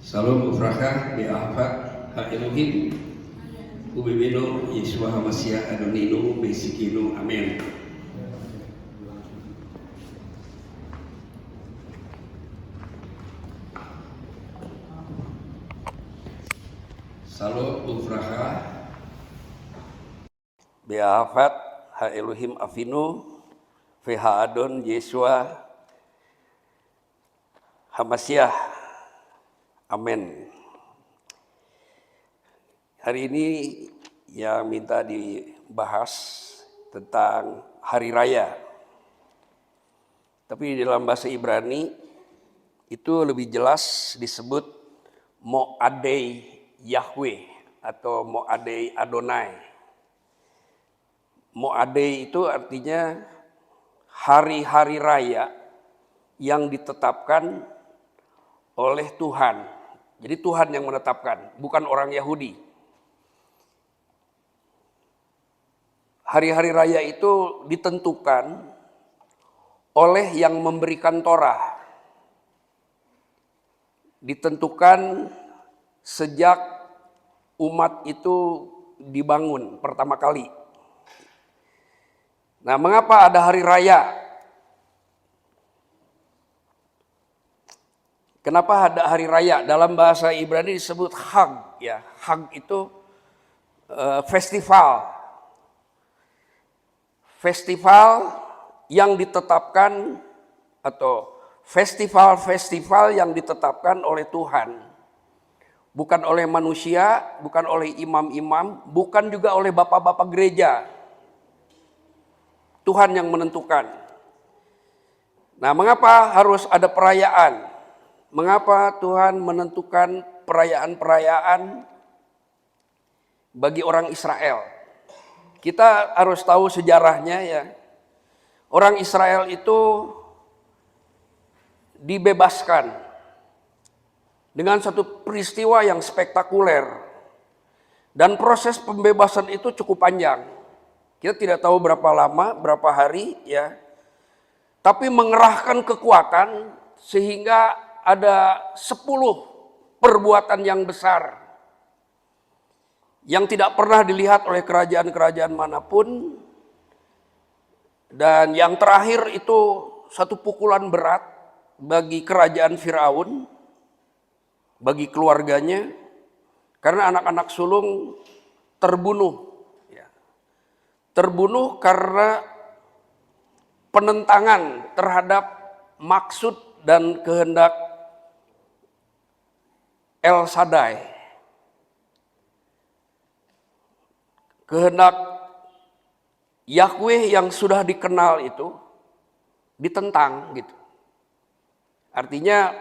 Salam ufraka bi'afat ha-Elohim Ubibino Yeshua Hamasya Adonino Besikino Amin. Salam ufraka bi'afat ha-Elohim Afino Feha Adon Yeshua Hamasya Amin. Hari ini yang minta dibahas tentang hari raya. Tapi di dalam bahasa Ibrani itu lebih jelas disebut Mo'adei Yahweh atau Mo'adei Adonai. Mo'adei itu artinya hari-hari raya yang ditetapkan oleh Tuhan. Jadi Tuhan yang menetapkan, bukan orang Yahudi. Hari-hari raya itu ditentukan oleh yang memberikan Torah. Ditentukan sejak umat itu dibangun pertama kali. Nah, mengapa ada hari raya? Kenapa ada hari raya? Dalam bahasa Ibrani disebut Hag, ya. Hag itu festival. Festival yang ditetapkan atau festival-festival yang ditetapkan oleh Tuhan. Bukan oleh manusia, bukan oleh imam-imam, bukan juga oleh bapak-bapak gereja. Tuhan yang menentukan. Nah, mengapa harus ada perayaan? Mengapa Tuhan menentukan perayaan-perayaan bagi orang Israel? Kita harus tahu sejarahnya, ya. Orang Israel itu dibebaskan dengan satu peristiwa yang spektakuler. Dan proses pembebasan itu cukup panjang. Kita tidak tahu berapa lama, berapa hari, ya. Tapi mengerahkan kekuatan sehingga ada 10 perbuatan yang besar yang tidak pernah dilihat oleh kerajaan-kerajaan manapun. Dan yang terakhir itu satu pukulan berat bagi kerajaan Firaun, bagi keluarganya, karena anak-anak sulung terbunuh. Terbunuh karena penentangan terhadap maksud dan kehendak El Shaddai. Kehendak Yahweh yang sudah dikenal itu ditentang gitu. Artinya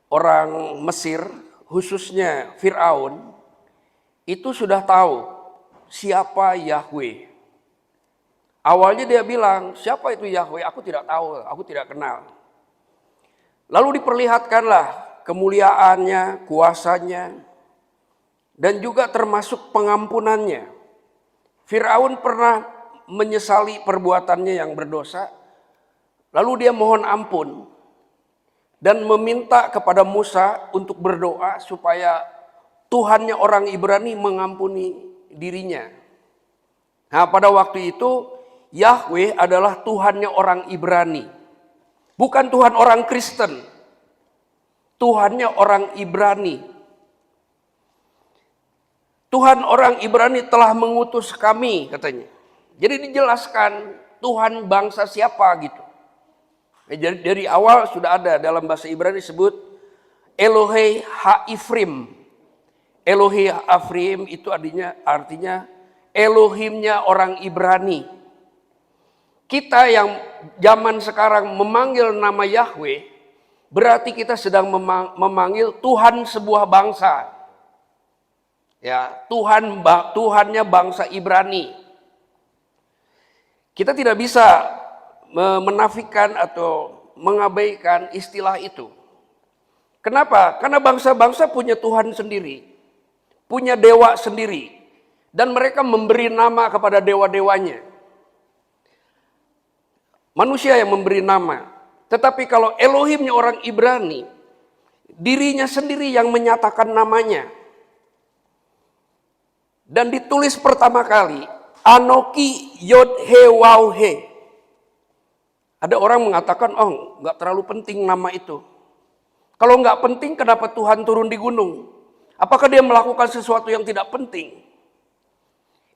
orang Mesir, khususnya Firaun, itu sudah tahu siapa Yahweh. Awalnya dia bilang, siapa itu Yahweh? Aku tidak tahu, aku tidak kenal. Lalu diperlihatkanlah kemuliaannya, kuasanya, dan juga termasuk pengampunannya. Firaun pernah menyesali perbuatannya yang berdosa, lalu dia mohon ampun dan meminta kepada Musa untuk berdoa supaya Tuhannya orang Ibrani mengampuni dirinya. Nah, pada waktu itu Yahweh adalah Tuhannya orang Ibrani, bukan Tuhan orang Kristen. Tuhannya orang Ibrani. Tuhan orang Ibrani telah mengutus kami, katanya. Jadi dijelaskan Tuhan bangsa siapa gitu. Jadi dari awal sudah ada dalam bahasa Ibrani disebut Elohei Ha-Ifrim. Elohei Ha-Ifrim itu artinya Elohimnya orang Ibrani. Kita yang zaman sekarang memanggil nama Yahweh, berarti kita sedang memanggil Tuhan sebuah bangsa. Ya, Tuhannya bangsa Ibrani. Kita tidak bisa menafikan atau mengabaikan istilah itu. Kenapa? Karena bangsa-bangsa punya Tuhan sendiri, punya dewa sendiri, dan mereka memberi nama kepada dewa-dewanya. Manusia yang memberi nama. Tetapi kalau Elohimnya orang Ibrani, dirinya sendiri yang menyatakan namanya. Dan ditulis pertama kali, Anoki Yod He Waw He. Ada orang mengatakan, oh nggak terlalu penting nama itu. Kalau nggak penting, kenapa Tuhan turun di gunung? Apakah dia melakukan sesuatu yang tidak penting?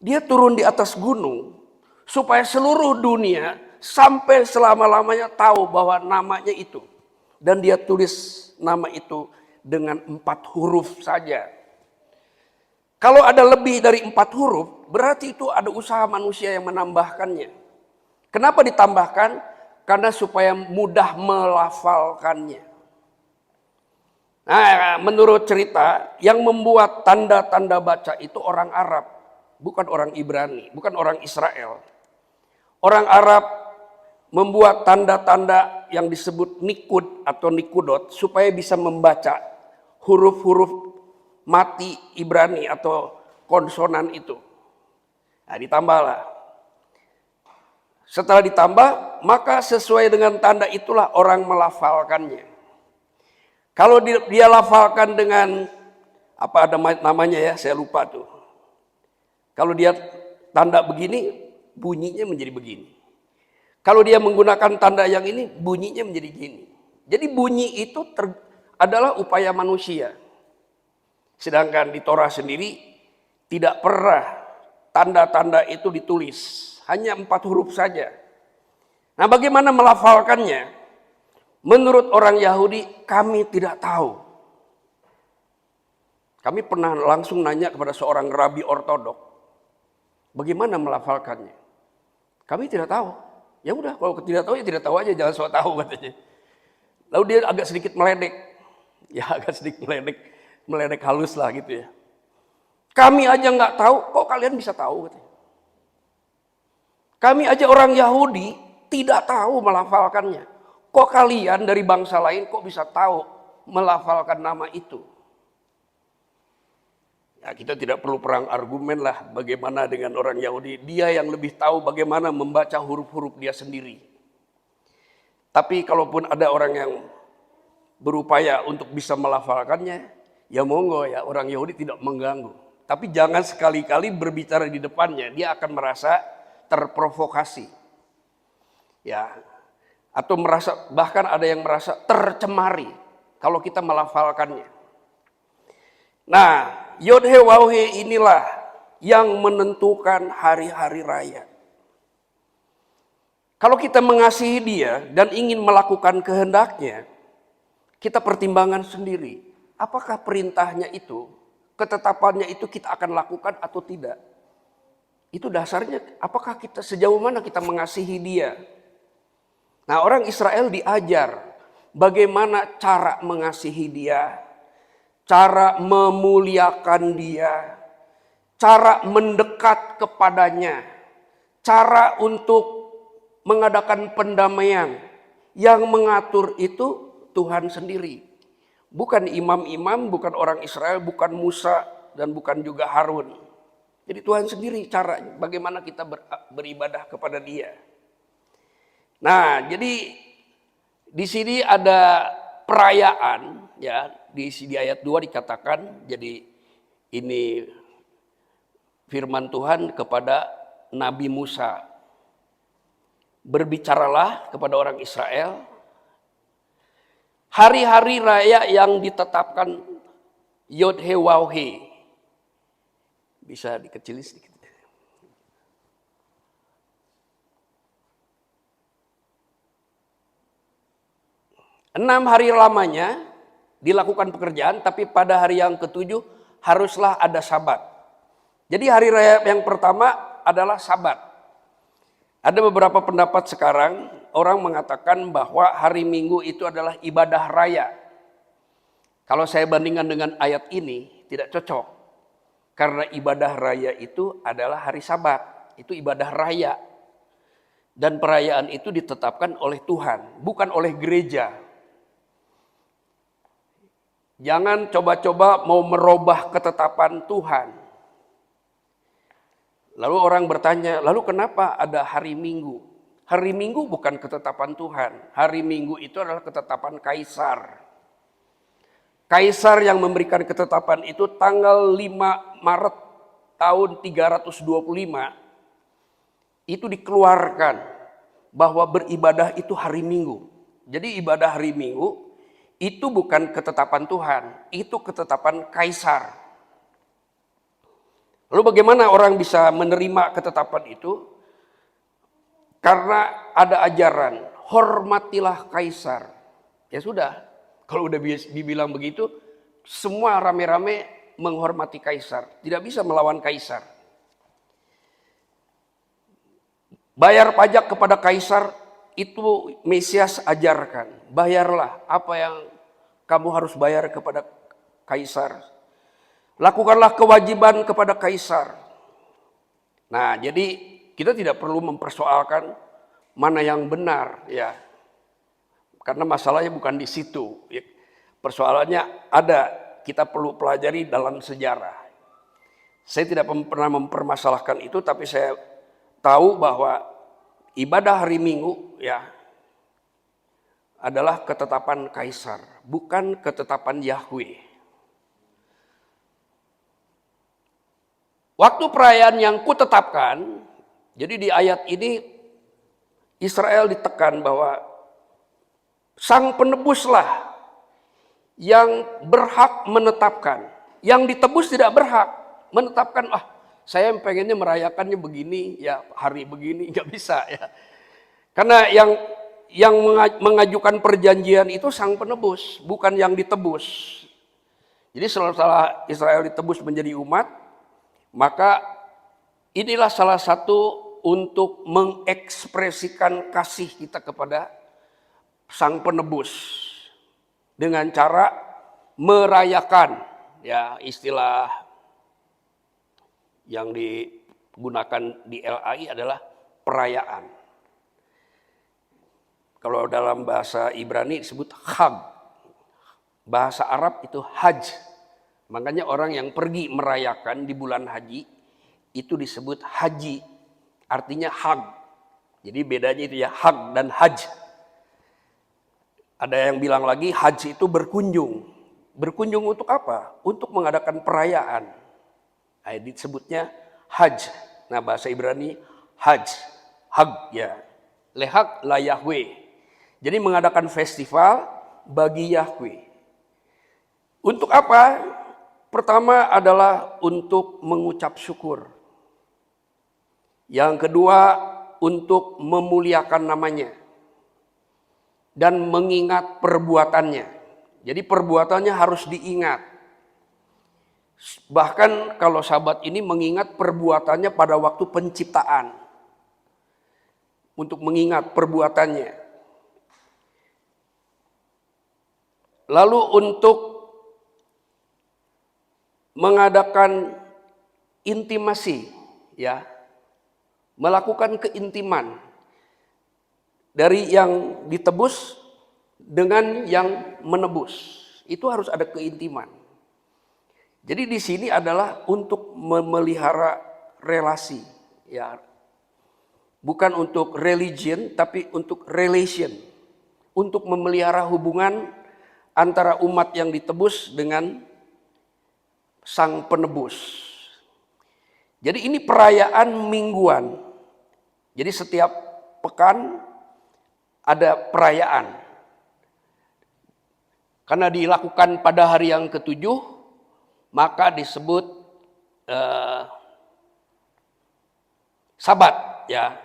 Dia turun di atas gunung, supaya seluruh dunia sampai selama-lamanya tahu bahwa namanya itu. Dan dia tulis nama itu dengan 4 huruf saja. Kalau ada lebih dari 4 huruf, berarti itu ada usaha manusia yang menambahkannya. Kenapa ditambahkan? Karena supaya mudah melafalkannya. Nah, menurut cerita, yang membuat tanda-tanda baca itu orang Arab, bukan orang Ibrani, bukan orang Israel. Orang Arab membuat tanda-tanda yang disebut nikud atau nikudot supaya bisa membaca huruf-huruf mati Ibrani atau konsonan itu. Nah, ditambahlah. Setelah ditambah, maka sesuai dengan tanda itulah orang melafalkannya. Kalau dia lafalkan dengan apa ada namanya ya, saya lupa tuh. Kalau dia tanda begini, bunyinya menjadi begini. Kalau dia menggunakan tanda yang ini, bunyinya menjadi gini. Jadi bunyi itu adalah upaya manusia. Sedangkan di Torah sendiri tidak pernah tanda-tanda itu ditulis. Hanya 4 huruf saja. Nah, bagaimana melafalkannya? Menurut orang Yahudi, kami tidak tahu. Kami pernah langsung nanya kepada seorang rabi ortodok, bagaimana melafalkannya? Kami tidak tahu. Ya udah, kalau tidak tahu ya tidak tahu aja, jangan sok tahu katanya. Lalu dia agak sedikit meledek. Ya agak sedikit meledek halus lah gitu ya. Kami aja nggak tahu, kok kalian bisa tahu? Katanya. Kami aja orang Yahudi tidak tahu melafalkannya. Kok kalian dari bangsa lain kok bisa tahu melafalkan nama itu? Ya, kita tidak perlu perang argumen lah bagaimana dengan orang Yahudi. Dia yang lebih tahu bagaimana membaca huruf-huruf dia sendiri. Tapi kalaupun ada orang yang berupaya untuk bisa melafalkannya, ya monggo ya, orang Yahudi tidak mengganggu. Tapi jangan sekali-kali berbicara di depannya, dia akan merasa terprovokasi. Ya, atau merasa, bahkan ada yang merasa tercemari kalau kita melafalkannya. Nah, Yod He Waw He inilah yang menentukan hari-hari raya. Kalau kita mengasihi dia dan ingin melakukan kehendaknya, kita pertimbangkan sendiri. Apakah perintahnya itu, ketetapannya itu kita akan lakukan atau tidak? Itu dasarnya apakah kita sejauh mana kita mengasihi dia. Nah, orang Israel diajar bagaimana cara mengasihi dia, cara memuliakan dia, cara mendekat kepadanya, cara untuk mengadakan pendamaian. Yang mengatur itu Tuhan sendiri. Bukan imam-imam, bukan orang Israel, bukan Musa, dan bukan juga Harun. Jadi Tuhan sendiri caranya bagaimana kita beribadah kepada dia. Nah, jadi di sini ada perayaan ya, di ayat 2 dikatakan, jadi ini firman Tuhan kepada Nabi Musa. Berbicaralah kepada orang Israel hari-hari raya yang ditetapkan Yod He Waw He. Bisa dikecilin sedikit. 6 hari lamanya dilakukan pekerjaan, tapi pada hari yang ke-7 haruslah ada sabat. Jadi hari raya yang pertama adalah sabat. Ada beberapa pendapat sekarang, orang mengatakan bahwa hari Minggu itu adalah ibadah raya. Kalau saya bandingkan dengan ayat ini, tidak cocok. Karena ibadah raya itu adalah hari Sabat, itu ibadah raya. Dan perayaan itu ditetapkan oleh Tuhan, bukan oleh gereja. Jangan coba-coba mau merubah ketetapan Tuhan. Lalu orang bertanya, lalu kenapa ada hari Minggu? Hari Minggu bukan ketetapan Tuhan. Hari Minggu itu adalah ketetapan Kaisar. Kaisar yang memberikan ketetapan itu tanggal 5 Maret tahun 325 itu dikeluarkan bahwa beribadah itu hari Minggu. Jadi ibadah hari Minggu itu bukan ketetapan Tuhan, itu ketetapan kaisar. Lalu bagaimana orang bisa menerima ketetapan itu? Karena ada ajaran, hormatilah kaisar. Ya sudah, kalau udah dibilang begitu, semua rame-rame menghormati kaisar. Tidak bisa melawan kaisar. Bayar pajak kepada kaisar itu Mesias ajarkan. Bayarlah apa yang kamu harus bayar kepada kaisar. Lakukanlah kewajiban kepada kaisar. Nah, jadi kita tidak perlu mempersoalkan mana yang benar, ya. Karena masalahnya bukan di situ. Persoalannya ada, kita perlu pelajari dalam sejarah. Saya tidak pernah mempermasalahkan itu, tapi saya tahu bahwa ibadah hari Minggu ya adalah ketetapan kaisar, bukan ketetapan Yahweh. Waktu perayaan yang kutetapkan, jadi di ayat ini Israel ditekan bahwa sang penebuslah yang berhak menetapkan. Yang ditebus tidak berhak menetapkan, saya pengennya merayakannya begini, ya hari begini, nggak bisa ya. Karena yang mengajukan perjanjian itu sang penebus, bukan yang ditebus. Jadi setelah Israel ditebus menjadi umat, maka inilah salah satu untuk mengekspresikan kasih kita kepada sang penebus dengan cara merayakan, ya istilah yang digunakan di LAI adalah perayaan. Kalau dalam bahasa Ibrani disebut Chag, bahasa Arab itu Hajj. Makanya orang yang pergi merayakan di bulan haji itu disebut haji, artinya Hag. Jadi bedanya itu ya Hag dan Hajj. Ada yang bilang lagi haji itu berkunjung. Berkunjung untuk apa? Untuk mengadakan perayaan. Nah, disebutnya Hajj. Nah, bahasa Ibrani Hajj, Hag ya. Lehak la Yahweh. Jadi mengadakan festival bagi Yahweh. Untuk apa? Pertama adalah untuk mengucap syukur. Yang kedua untuk memuliakan namanya. Dan mengingat perbuatannya. Jadi perbuatannya harus diingat. Bahkan kalau sahabat ini mengingat perbuatannya pada waktu penciptaan. Untuk mengingat perbuatannya. Lalu untuk mengadakan intimasi, ya, melakukan keintiman dari yang ditebus dengan yang menebus, itu harus ada keintiman. Jadi di sini adalah untuk memelihara relasi, ya, bukan untuk religion, tapi untuk relation, untuk memelihara hubungan antara umat yang ditebus dengan sang penebus. Jadi ini perayaan mingguan. Jadi setiap pekan ada perayaan. Karena dilakukan pada hari yang ketujuh, maka disebut Sabat, ya.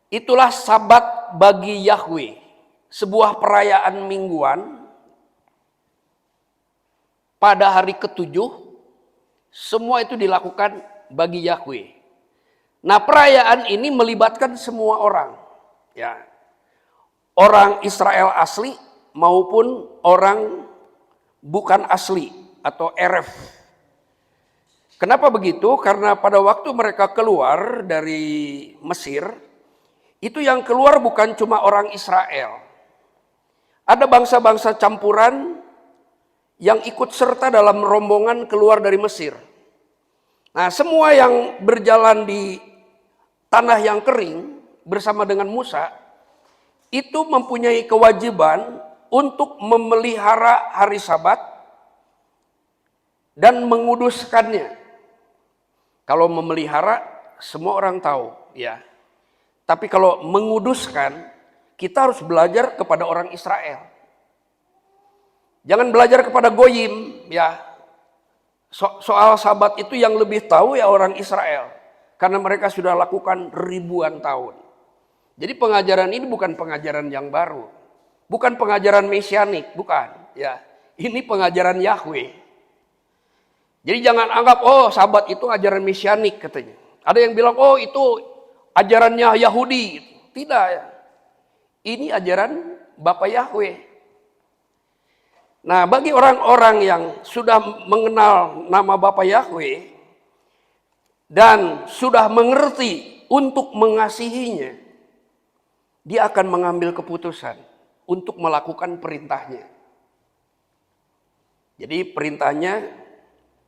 Itulah Sabat bagi Yahweh, sebuah perayaan mingguan. Pada hari ketujuh, semua itu dilakukan bagi Yahweh. Nah, perayaan ini melibatkan semua orang, ya, orang Israel asli maupun orang bukan asli atau Eref. Kenapa begitu? Karena pada waktu mereka keluar dari Mesir, itu yang keluar bukan cuma orang Israel. Ada bangsa-bangsa campuran yang ikut serta dalam rombongan keluar dari Mesir. Nah, semua yang berjalan di tanah yang kering bersama dengan Musa, itu mempunyai kewajiban untuk memelihara hari Sabat dan menguduskannya. Kalau memelihara semua orang tahu, ya. Tapi kalau menguduskan, kita harus belajar kepada orang Israel. Jangan belajar kepada goyim, ya. Soal Sabat itu yang lebih tahu ya orang Israel, karena mereka sudah lakukan ribuan tahun. Jadi pengajaran ini bukan pengajaran yang baru, bukan pengajaran mesianik, bukan, ya. Ini pengajaran Yahweh. Jadi jangan anggap oh Sabat itu ajaran mesianik katanya. Ada yang bilang oh itu ajarannya Yahudi. Tidak, ya. Ini ajaran Bapa Yahweh. Nah, bagi orang-orang yang sudah mengenal nama Bapa Yahweh dan sudah mengerti untuk mengasihinya, dia akan mengambil keputusan untuk melakukan perintahnya. Jadi perintahnya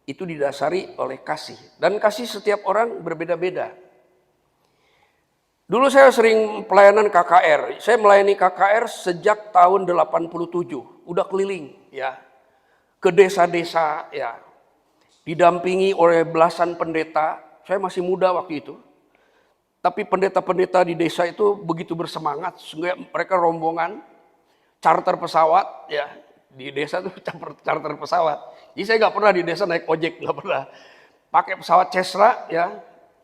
itu didasari oleh kasih. Dan kasih setiap orang berbeda-beda. Dulu saya sering pelayanan KKR. Saya melayani KKR sejak tahun 87. Udah keliling, ya. Ke desa-desa, ya. Didampingi oleh belasan pendeta. Saya masih muda waktu itu. Tapi pendeta-pendeta di desa itu begitu bersemangat. Sehingga mereka rombongan charter pesawat, ya. Di desa itu charter pesawat. Jadi saya nggak pernah di desa naik ojek, nggak pernah. Pakai pesawat Cessna, ya.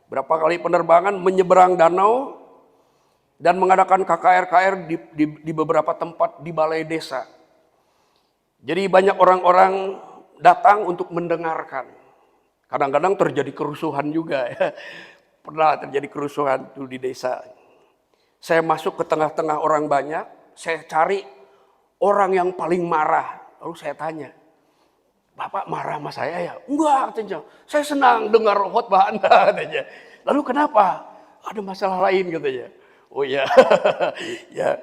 Berapa kali penerbangan menyeberang danau dan mengadakan KKR-KKR di beberapa tempat di balai desa. Jadi banyak orang-orang datang untuk mendengarkan. Kadang-kadang terjadi kerusuhan juga, ya. Pernah terjadi kerusuhan itu di desa. Saya masuk ke tengah-tengah orang banyak, saya cari orang yang paling marah. Lalu saya tanya, Bapak marah sama saya ya? Enggak, katanya. Saya senang dengar khotbah Anda, katanya. Lalu kenapa? Ada masalah lain, katanya. Oh ya, ya.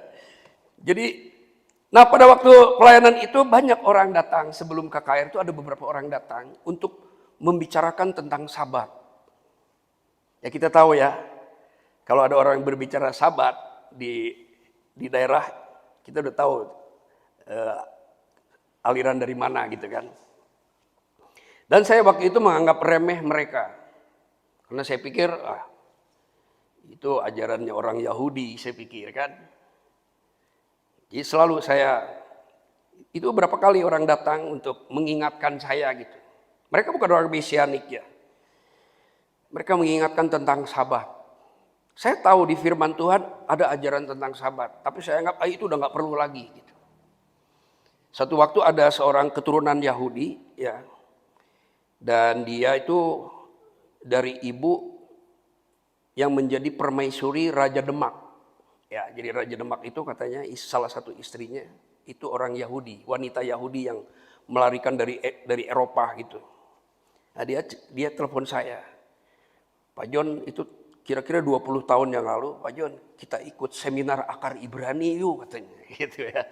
Jadi, nah pada waktu pelayanan itu banyak orang datang. Sebelum KKR itu ada beberapa orang datang untuk membicarakan tentang Sabat. Ya kita tahu ya, kalau ada orang yang berbicara Sabat di daerah, kita udah tahu aliran dari mana gitu kan. Dan saya waktu itu menganggap remeh mereka. Karena saya pikir, itu ajarannya orang Yahudi, saya pikir kan. Jadi selalu itu berapa kali orang datang untuk mengingatkan saya gitu. Mereka bukan orang mesianik ya. Mereka mengingatkan tentang Sabat. Saya tahu di firman Tuhan ada ajaran tentang Sabat. Tapi saya anggap itu udah gak perlu lagi gitu. Satu waktu ada seorang keturunan Yahudi ya. Dan dia itu dari ibu yang menjadi permaisuri Raja Demak. Ya, jadi Raja Demak itu katanya salah satu istrinya itu orang Yahudi, wanita Yahudi yang melarikan dari Eropa gitu. Nah, dia telepon saya. Pak John, itu kira-kira 20 tahun yang lalu, Pak John, kita ikut seminar akar Ibrani yuk katanya gitu ya.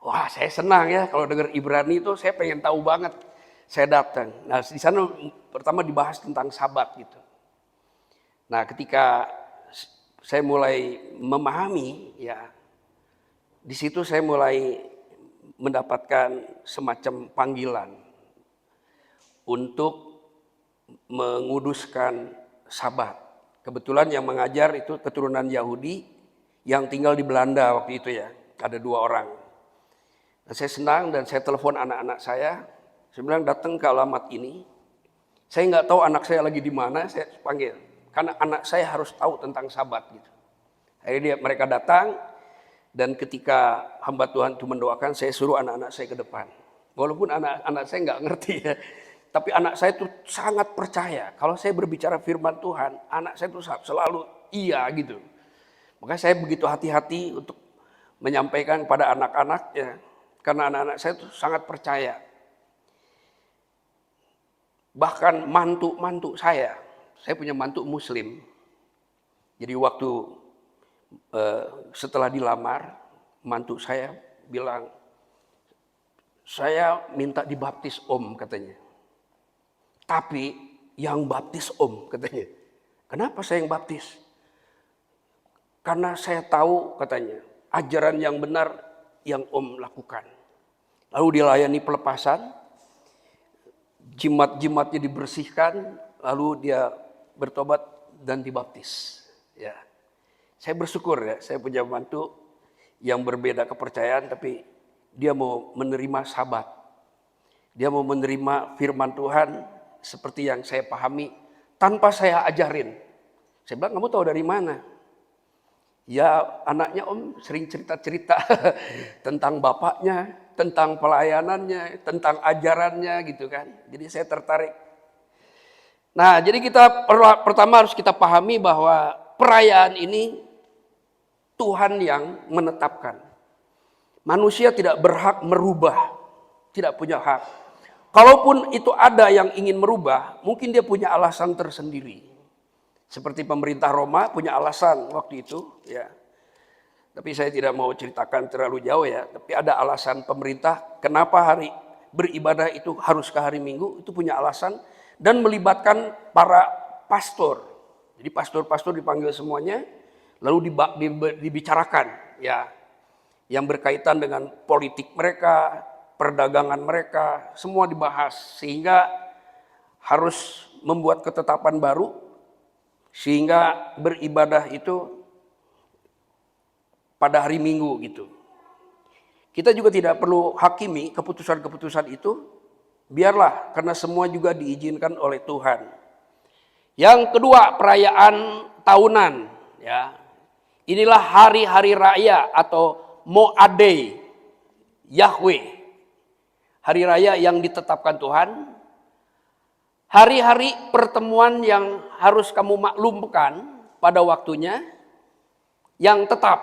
Wah, saya senang ya kalau dengar Ibrani itu, saya pengen tahu banget. Saya datang. Nah, di sana pertama dibahas tentang Sabat gitu. Nah, ketika saya mulai memahami ya, di situ saya mulai mendapatkan semacam panggilan untuk menguduskan Sabat. Kebetulan yang mengajar itu keturunan Yahudi yang tinggal di Belanda waktu itu ya. Ada 2 orang. Nah, saya senang dan saya telepon anak-anak saya. Saya bilang datang ke alamat ini. Saya nggak tahu anak saya lagi di mana, saya panggil. Karena anak saya harus tahu tentang Sabat gitu. Akhirnya mereka datang dan ketika hamba Tuhan itu mendoakan, saya suruh anak-anak saya ke depan. Walaupun anak-anak saya nggak ngerti ya, tapi anak saya itu sangat percaya. Kalau saya berbicara firman Tuhan, anak saya itu selalu iya gitu. Makanya saya begitu hati-hati untuk menyampaikan pada anak-anak ya, karena anak-anak saya itu sangat percaya. Bahkan mantu saya punya mantu Muslim. Jadi waktu setelah dilamar, mantu saya bilang, saya minta dibaptis om katanya. Tapi yang baptis om katanya. Kenapa saya yang baptis? Karena saya tahu katanya, ajaran yang benar yang Om lakukan. Lalu dilayani pelepasan, jimat-jimatnya dibersihkan, lalu dia bertobat dan dibaptis. Ya, saya bersyukur ya, saya punya mantu yang berbeda kepercayaan, tapi dia mau menerima sahabat. Dia mau menerima firman Tuhan seperti yang saya pahami tanpa saya ajarin. Saya bilang, kamu tahu dari mana? Ya anaknya Om sering cerita-cerita tentang bapaknya, tentang pelayanannya, tentang ajarannya gitu kan. Jadi saya tertarik. Nah, jadi kita pertama harus kita pahami bahwa perayaan ini Tuhan yang menetapkan. Manusia tidak berhak merubah, tidak punya hak. Kalaupun itu ada yang ingin merubah, mungkin dia punya alasan tersendiri. Seperti pemerintah Roma punya alasan waktu itu, ya. Tapi saya tidak mau ceritakan terlalu jauh ya. Tapi ada alasan pemerintah kenapa hari beribadah itu harus ke hari Minggu, itu punya alasan dan melibatkan para pastor. Jadi pastor-pastor dipanggil semuanya, lalu dibicarakan, ya, yang berkaitan dengan politik mereka, perdagangan mereka, semua dibahas sehingga harus membuat ketetapan baru. Sehingga beribadah itu pada hari Minggu gitu. Kita juga tidak perlu hakimi keputusan-keputusan itu, biarlah karena semua juga diizinkan oleh Tuhan. Yang kedua, perayaan tahunan, ya. Inilah hari-hari raya atau Mo'adei Yahweh. Hari raya yang ditetapkan Tuhan. Hari-hari pertemuan yang harus kamu maklumkan pada waktunya yang tetap.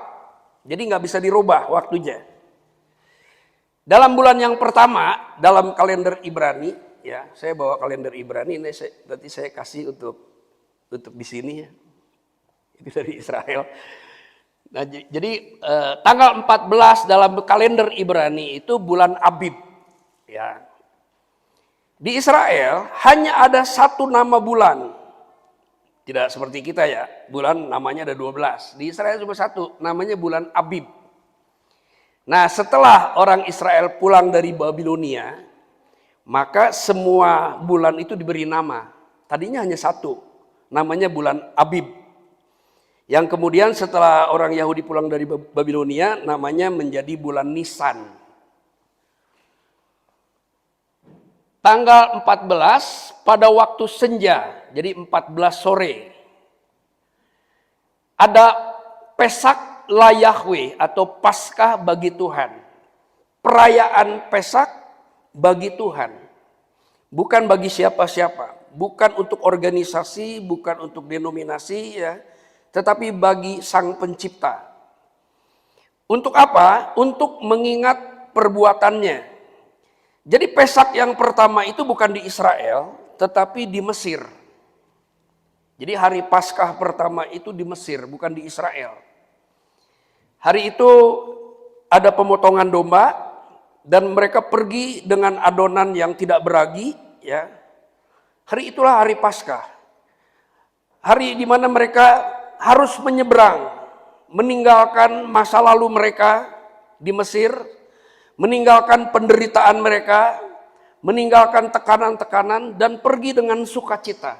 Jadi nggak bisa dirubah waktunya. Dalam bulan yang pertama, dalam kalender Ibrani, ya saya bawa kalender Ibrani, ini nanti saya kasih untuk di sini ya. Itu dari Israel. Nah, jadi tanggal 14 dalam kalender Ibrani itu bulan Abib. Ya. Di Israel hanya ada satu nama bulan. Tidak seperti kita ya, bulan namanya ada 12. Di Israel cuma satu, namanya bulan Abib. Nah, setelah orang Israel pulang dari Babilonia, maka semua bulan itu diberi nama. Tadinya hanya satu, namanya bulan Abib. Yang kemudian setelah orang Yahudi pulang dari Babilonia, namanya menjadi bulan Nisan. Tanggal 14 pada waktu senja, jadi 14 sore. Ada Pesak la Yahweh atau Paskah bagi Tuhan. Perayaan Pesak bagi Tuhan. Bukan bagi siapa-siapa, bukan untuk organisasi, bukan untuk denominasi ya, tetapi bagi Sang Pencipta. Untuk apa? Untuk mengingat perbuatannya. Jadi Pesak yang pertama itu bukan di Israel, tetapi di Mesir. Jadi hari Paskah pertama itu di Mesir, bukan di Israel. Hari itu ada pemotongan domba dan mereka pergi dengan adonan yang tidak beragi, ya. Hari itulah hari Paskah. Hari di mana mereka harus menyeberang, meninggalkan masa lalu mereka di Mesir, meninggalkan penderitaan mereka, meninggalkan tekanan-tekanan, dan pergi dengan sukacita.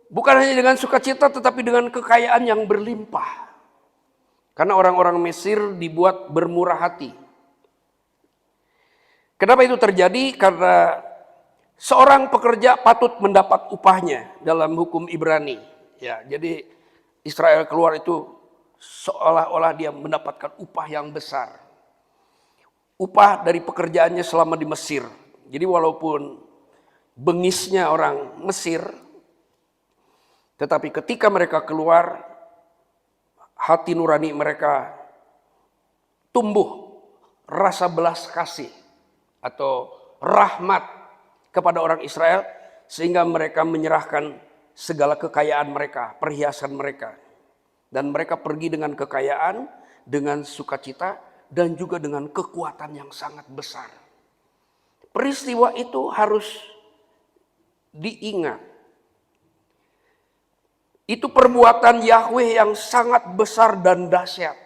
Bukan hanya dengan sukacita, tetapi dengan kekayaan yang berlimpah. Karena orang-orang Mesir dibuat bermurah hati. Kenapa itu terjadi? Karena seorang pekerja patut mendapat upahnya dalam hukum Ibrani. Ya, jadi Israel keluar itu seolah-olah dia mendapatkan upah yang besar. Upah dari pekerjaannya selama di Mesir. Jadi walaupun bengisnya orang Mesir, tetapi ketika mereka keluar, hati nurani mereka tumbuh rasa belas kasih atau rahmat kepada orang Israel, sehingga mereka menyerahkan segala kekayaan mereka, perhiasan mereka. Dan mereka pergi dengan kekayaan, dengan sukacita, dan juga dengan kekuatan yang sangat besar. Peristiwa itu harus diingat. Itu perbuatan Yahweh yang sangat besar dan dahsyat.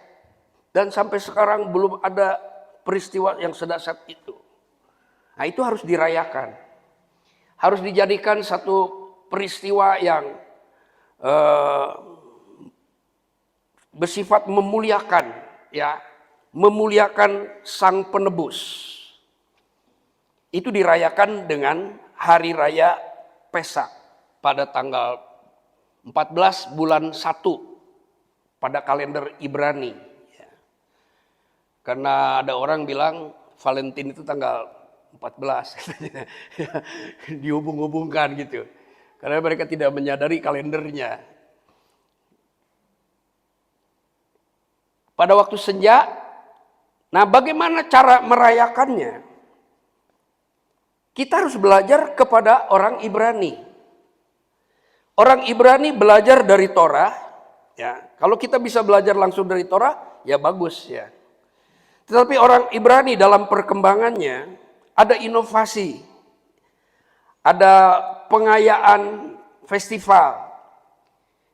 Dan sampai sekarang belum ada peristiwa yang sedahsyat itu. Nah, itu harus dirayakan. Harus dijadikan satu peristiwa yang bersifat memuliakan, ya, memuliakan Sang Penebus. Itu dirayakan dengan hari raya Pesak pada tanggal 14 bulan 1 pada kalender Ibrani. Karena ada orang bilang Valentine itu tanggal 14. Dihubung-hubungkan gitu. Karena mereka tidak menyadari kalendernya. Pada waktu senja, nah bagaimana cara merayakannya? Kita harus belajar kepada orang Ibrani. Orang Ibrani belajar dari Torah, ya. Kalau kita bisa belajar langsung dari Torah, ya bagus ya. Tetapi orang Ibrani dalam perkembangannya ada inovasi, ada pengayaan festival,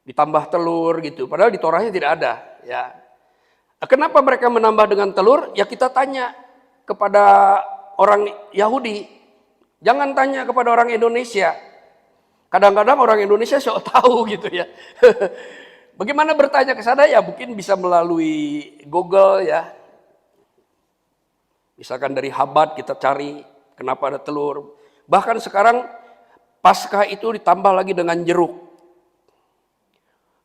ditambah telur gitu. Padahal di Torahnya tidak ada, ya. Kenapa mereka menambah dengan telur? Ya kita tanya kepada orang Yahudi. Jangan tanya kepada orang Indonesia. Kadang-kadang orang Indonesia sok tahu gitu ya. Bagaimana bertanya ke sana? Ya mungkin bisa melalui Google ya. Misalkan dari Habat kita cari kenapa ada telur. Bahkan sekarang Paskah itu ditambah lagi dengan jeruk.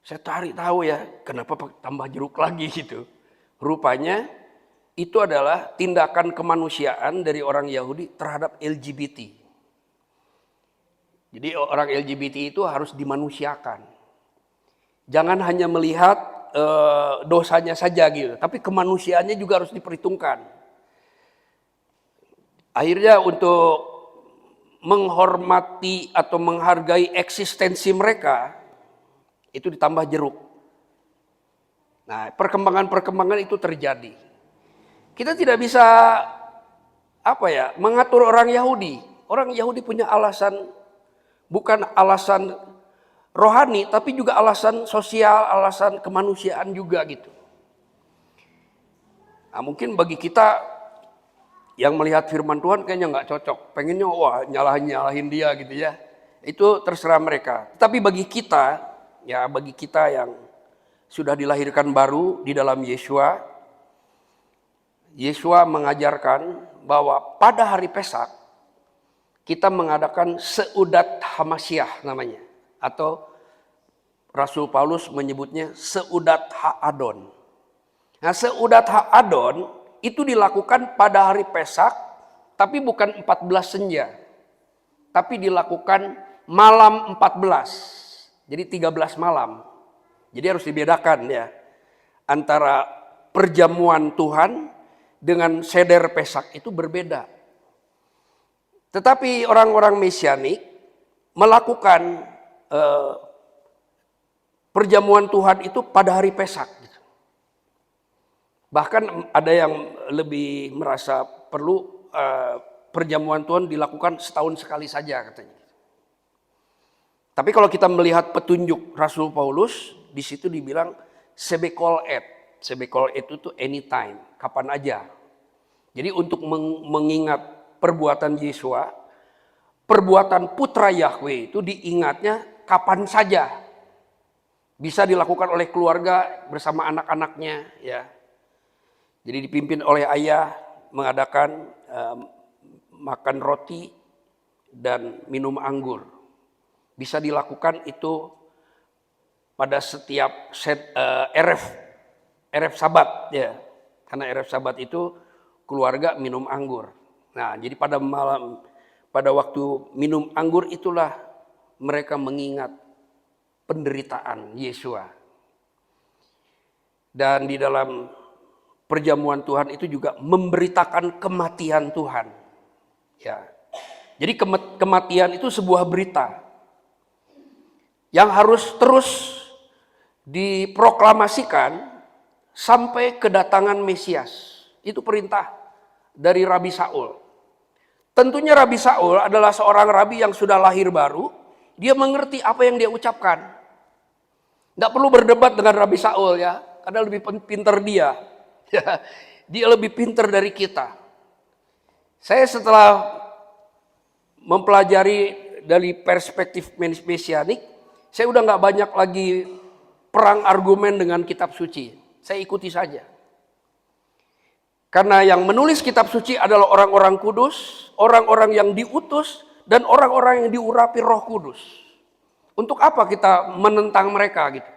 Saya cari tahu ya kenapa tambah jeruk lagi gitu. Rupanya itu adalah tindakan kemanusiaan dari orang Yahudi terhadap LGBT. Jadi orang LGBT itu harus dimanusiakan. Jangan hanya melihat dosanya saja gitu, tapi kemanusiaannya juga harus diperhitungkan. Akhirnya untuk menghormati atau menghargai eksistensi mereka, itu ditambah jeruk. Nah, perkembangan-perkembangan itu terjadi. Kita tidak bisa mengatur orang Yahudi. Orang Yahudi punya alasan, bukan alasan rohani, tapi juga alasan sosial, alasan kemanusiaan juga gitu. Nah, mungkin bagi kita yang melihat firman Tuhan kayaknya nggak cocok, pengennya nyalahin dia gitu ya. Itu terserah mereka. Tapi bagi kita yang sudah dilahirkan baru di dalam Yesua mengajarkan bahwa pada hari Pesak kita mengadakan seudat Hamasyah namanya, atau Rasul Paulus menyebutnya seudat Ha'adon. Nah, seudat Ha'adon itu dilakukan pada hari Pesak, tapi bukan 14 senja, tapi dilakukan malam 14, jadi 13 malam. Jadi harus dibedakan ya antara perjamuan Tuhan dengan seder Pesak itu berbeda. Tetapi orang-orang Mesianik melakukan perjamuan Tuhan itu pada hari Pesak. Bahkan ada yang lebih merasa perlu perjamuan Tuhan dilakukan setahun sekali saja katanya. Tapi kalau kita melihat petunjuk Rasul Paulus, di situ dibilang sebekol et. Sebekol et itu anytime, kapan aja. Jadi untuk mengingat perbuatan Yesua, perbuatan putra Yahweh itu diingatnya kapan saja. Bisa dilakukan oleh keluarga bersama anak-anaknya ya. Jadi dipimpin oleh ayah mengadakan makan roti dan minum anggur. Bisa dilakukan itu pada setiap Erev Sabat ya. Karena Erev Sabat itu keluarga minum anggur. Nah, jadi pada waktu minum anggur itulah mereka mengingat penderitaan Yesua. Dan di dalam perjamuan Tuhan itu juga memberitakan kematian Tuhan. Ya. Jadi kematian itu sebuah berita yang harus terus diproklamasikan sampai kedatangan Mesias. Itu perintah dari Rabi Saul. Tentunya Rabi Saul adalah seorang rabi yang sudah lahir baru. Dia mengerti apa yang dia ucapkan. Tidak perlu berdebat dengan Rabi Saul ya, karena lebih pintar dia. Ya, dia lebih pintar dari kita. Saya setelah mempelajari dari perspektif mesianik, saya udah nggak banyak lagi perang argumen dengan kitab suci. Saya ikuti saja. Karena yang menulis kitab suci adalah orang-orang kudus, orang-orang yang diutus, dan orang-orang yang diurapi Roh Kudus. Untuk apa kita menentang mereka gitu?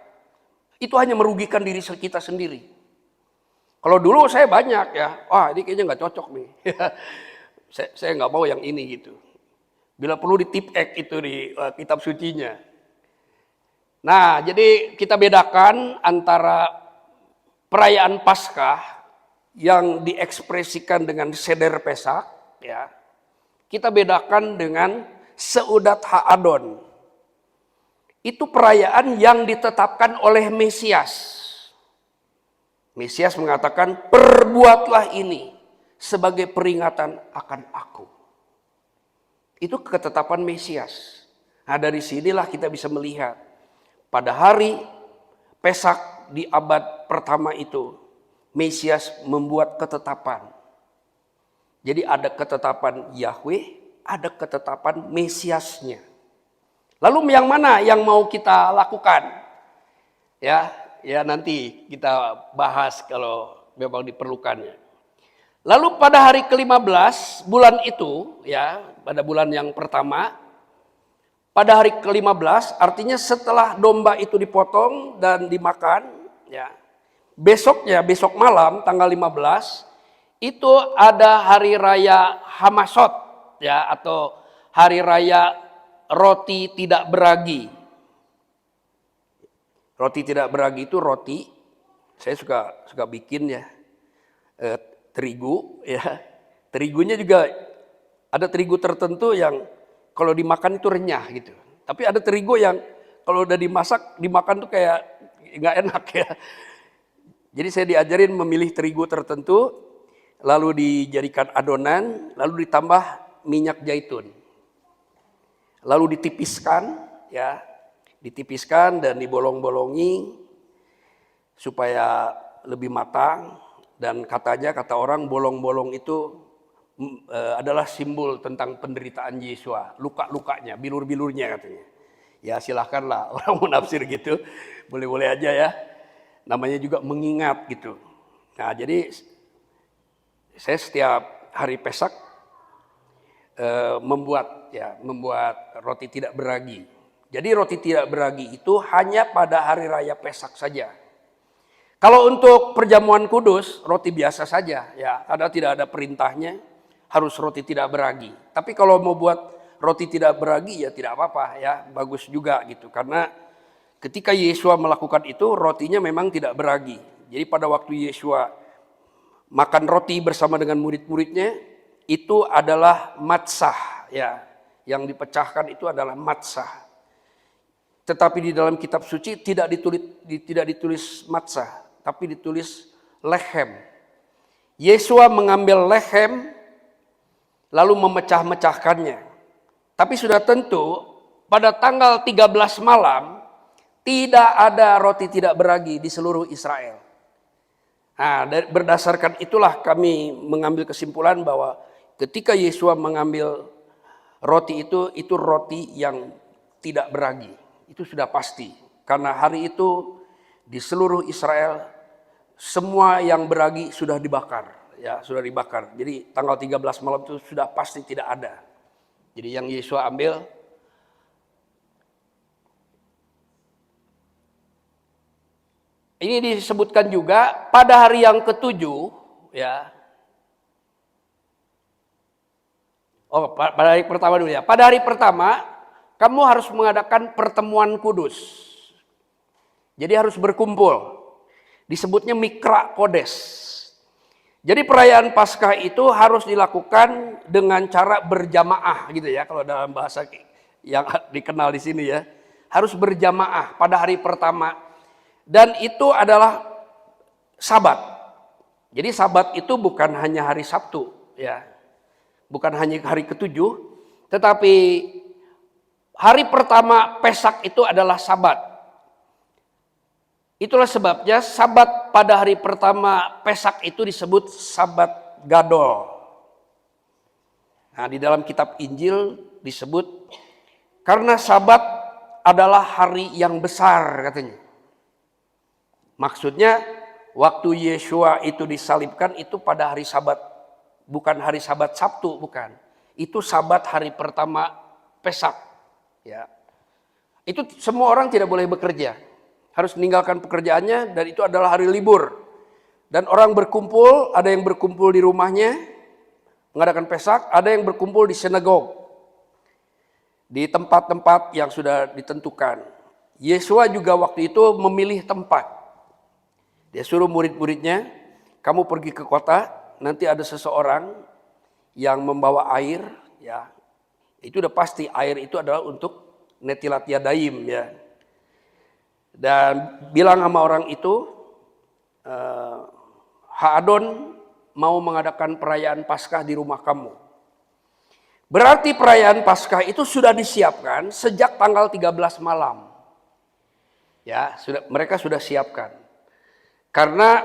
Itu hanya merugikan diri kita sendiri. Kalau dulu saya banyak ya, wah ini kayaknya nggak cocok nih. saya nggak mau yang ini gitu. Bila perlu di tip ek itu di kitab sucinya. Nah, jadi kita bedakan antara perayaan Paskah yang diekspresikan dengan seder Pesak, ya. Kita bedakan dengan Seudat Ha'adon. Itu perayaan yang ditetapkan oleh Mesias. Mesias mengatakan, perbuatlah ini sebagai peringatan akan aku. Itu ketetapan Mesias. Nah dari sinilah kita bisa melihat. Pada hari Pesak di abad pertama itu, Mesias membuat ketetapan. Jadi ada ketetapan Yahweh, ada ketetapan Mesiasnya. Lalu yang mana yang mau kita lakukan? Ya nanti kita bahas kalau memang diperlukannya. Lalu pada hari ke-15 bulan itu, ya pada bulan yang pertama, pada hari ke-15 artinya setelah domba itu dipotong dan dimakan, ya besoknya, besok malam tanggal 15 itu ada hari raya Hamasot, ya atau hari raya roti tidak beragi. Roti tidak beragi itu roti, saya suka bikin ya, terigu ya. Terigunya juga ada terigu tertentu yang kalau dimakan itu renyah gitu. Tapi ada terigu yang kalau udah dimasak, dimakan tuh kayak nggak enak ya. Jadi saya diajarin memilih terigu tertentu, lalu dijadikan adonan, lalu ditambah minyak zaitun. Lalu ditipiskan ya. Ditipiskan dan dibolong-bolongi supaya lebih matang, dan kata orang bolong-bolong itu adalah simbol tentang penderitaan Yesua, luka-lukanya, bilur-bilurnya katanya. Ya silahkanlah orang mau nafsir gitu, boleh-boleh aja ya. Namanya juga mengingat gitu. Nah jadi saya setiap hari Pesak membuat roti tidak beragi. Jadi roti tidak beragi itu hanya pada hari raya Pesak saja. Kalau untuk perjamuan kudus, roti biasa saja, ya, tidak ada perintahnya harus roti tidak beragi. Tapi kalau mau buat roti tidak beragi ya tidak apa-apa ya, bagus juga gitu. Karena ketika Yesua melakukan itu, rotinya memang tidak beragi. Jadi pada waktu Yesua makan roti bersama dengan murid-muridnya, itu adalah matsah, ya. Yang dipecahkan itu adalah matsah. Tetapi di dalam kitab suci tidak ditulis matsah, tapi ditulis lechem. Yesua mengambil lechem lalu memecah-mecahkannya. Tapi sudah tentu pada tanggal 13 malam tidak ada roti tidak beragi di seluruh Israel. Nah, berdasarkan itulah kami mengambil kesimpulan bahwa ketika Yesua mengambil roti itu roti yang tidak beragi. Itu sudah pasti, karena hari itu di seluruh Israel semua yang beragi sudah dibakar, ya sudah dibakar. Jadi tanggal 13 malam itu sudah pasti tidak ada. Jadi yang Yesua ambil ini disebutkan juga pada hari yang ketujuh, ya. Oh, pada hari pertama dulu ya. Pada hari pertama kamu harus mengadakan pertemuan kudus. Jadi harus berkumpul. Disebutnya Mikra Kodes. Jadi perayaan Paskah itu harus dilakukan dengan cara berjamaah gitu ya. Kalau dalam bahasa yang dikenal di sini ya. Harus berjamaah pada hari pertama. Dan itu adalah Sabat. Jadi Sabat itu bukan hanya hari Sabtu ya. Bukan hanya hari ketujuh. Tetapi hari pertama Pesak itu adalah Sabat. Itulah sebabnya Sabat pada hari pertama Pesak itu disebut Sabat Gadol. Nah, di dalam kitab Injil disebut karena Sabat adalah hari yang besar katanya. Maksudnya waktu Yesua itu disalibkan itu pada hari Sabat, bukan hari Sabat Sabtu, bukan. Itu Sabat hari pertama Pesak. Ya. Itu semua orang tidak boleh bekerja. Harus meninggalkan pekerjaannya dan itu adalah hari libur. Dan orang berkumpul, ada yang berkumpul di rumahnya mengadakan Pesak, ada yang berkumpul di sinagog. Di tempat-tempat yang sudah ditentukan. Yesua juga waktu itu memilih tempat. Dia suruh murid-muridnya, kamu pergi ke kota, nanti ada seseorang yang membawa air, ya. Itu udah pasti air itu adalah untuk netilat yadaim, ya. Dan bilang sama orang itu, Ha'adon mau mengadakan perayaan Paskah di rumah kamu. Berarti perayaan Paskah itu sudah disiapkan sejak tanggal 13 malam. Ya, mereka sudah siapkan. Karena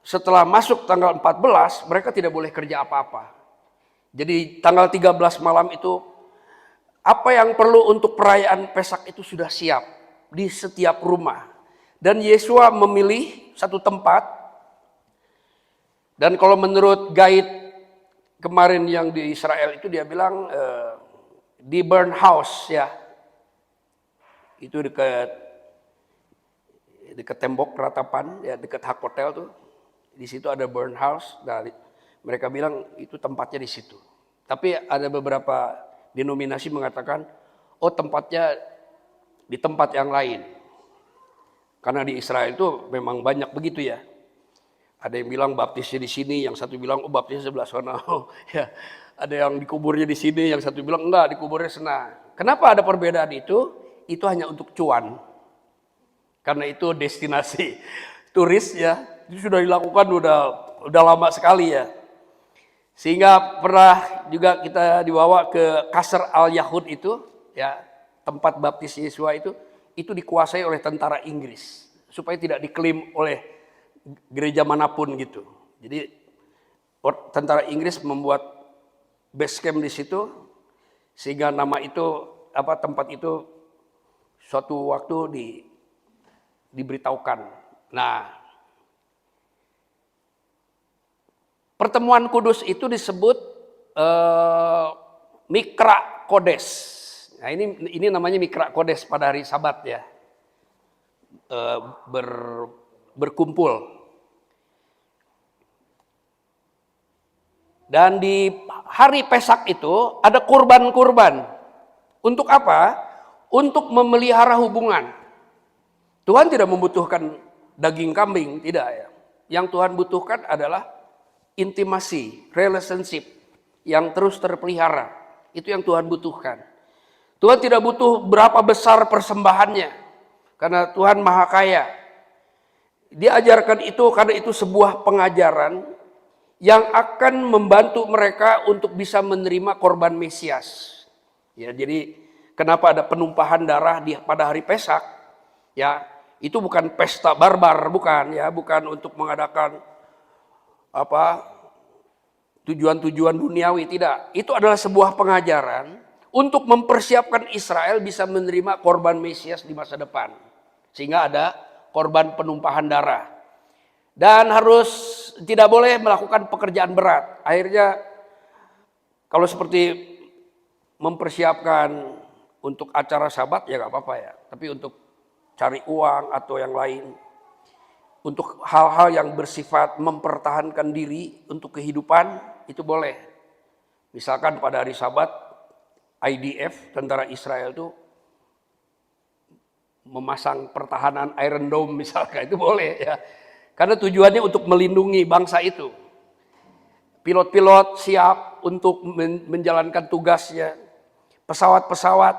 setelah masuk tanggal 14, mereka tidak boleh kerja apa-apa. Jadi tanggal 13 malam itu, apa yang perlu untuk perayaan Pesak itu sudah siap di setiap rumah. Dan Yesua memilih satu tempat. Dan kalau menurut guide kemarin yang di Israel itu dia bilang di burn house, ya. Itu dekat tembok ratapan, ya, dekat Hak Hotel tuh. Di situ ada burn house. Nah, mereka bilang itu tempatnya di situ. Tapi ada beberapa denominasi mengatakan, oh tempatnya di tempat yang lain. Karena di Israel itu memang banyak begitu, ya. Ada yang bilang baptisnya di sini, yang satu bilang oh baptisnya sebelah sana. Oh, ya. Ada yang dikuburnya di sini, yang satu bilang enggak, dikuburnya sana. Kenapa ada perbedaan itu? Itu hanya untuk cuan. Karena itu destinasi turis, ya. Itu sudah dilakukan udah lama sekali, ya. Sehingga pernah juga kita dibawa ke Qasr al-Yahud itu, ya, tempat baptis Yesua itu dikuasai oleh tentara Inggris supaya tidak diklaim oleh gereja manapun gitu. Jadi tentara Inggris membuat base camp di situ sehingga nama itu tempat itu suatu waktu diberitahukan. Nah, pertemuan kudus itu disebut Mikra Kodes. Nah, ini namanya Mikra Kodes pada hari Sabat, ya. Berkumpul. Dan di hari Pesak itu ada kurban-kurban. Untuk apa? Untuk memelihara hubungan. Tuhan tidak membutuhkan daging kambing, tidak, ya. Yang Tuhan butuhkan adalah intimasi, relationship yang terus terpelihara. Itu yang Tuhan butuhkan. Tuhan tidak butuh berapa besar persembahannya. Karena Tuhan Maha Kaya. Dia ajarkan itu karena itu sebuah pengajaran yang akan membantu mereka untuk bisa menerima korban Mesias. Ya, jadi kenapa ada penumpahan darah pada hari Pesak? Ya, itu bukan pesta barbar, bukan, ya, bukan untuk mengadakan tujuan-tujuan duniawi, tidak. Itu adalah sebuah pengajaran untuk mempersiapkan Israel bisa menerima korban Mesias di masa depan. Sehingga ada korban penumpahan darah. Dan harus tidak boleh melakukan pekerjaan berat. Akhirnya kalau seperti mempersiapkan untuk acara Sabat ya gak apa-apa, ya. Tapi untuk cari uang atau yang lain, untuk hal-hal yang bersifat mempertahankan diri untuk kehidupan itu boleh. Misalkan pada hari Sabat IDF, tentara Israel itu memasang pertahanan Iron Dome misalkan, itu boleh, ya. Karena tujuannya untuk melindungi bangsa itu. Pilot-pilot siap untuk menjalankan tugasnya. Pesawat-pesawat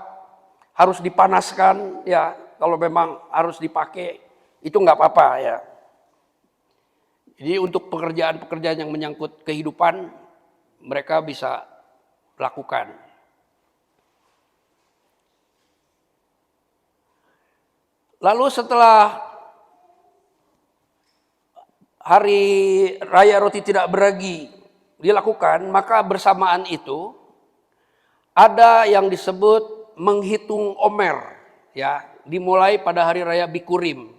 harus dipanaskan, ya. Kalau memang harus dipakai, itu nggak apa-apa, ya. Jadi untuk pekerjaan-pekerjaan yang menyangkut kehidupan, mereka bisa lakukan. Lalu setelah hari raya roti tidak beragi dilakukan, maka bersamaan itu ada yang disebut menghitung Omer, ya, dimulai pada hari raya Bikurim.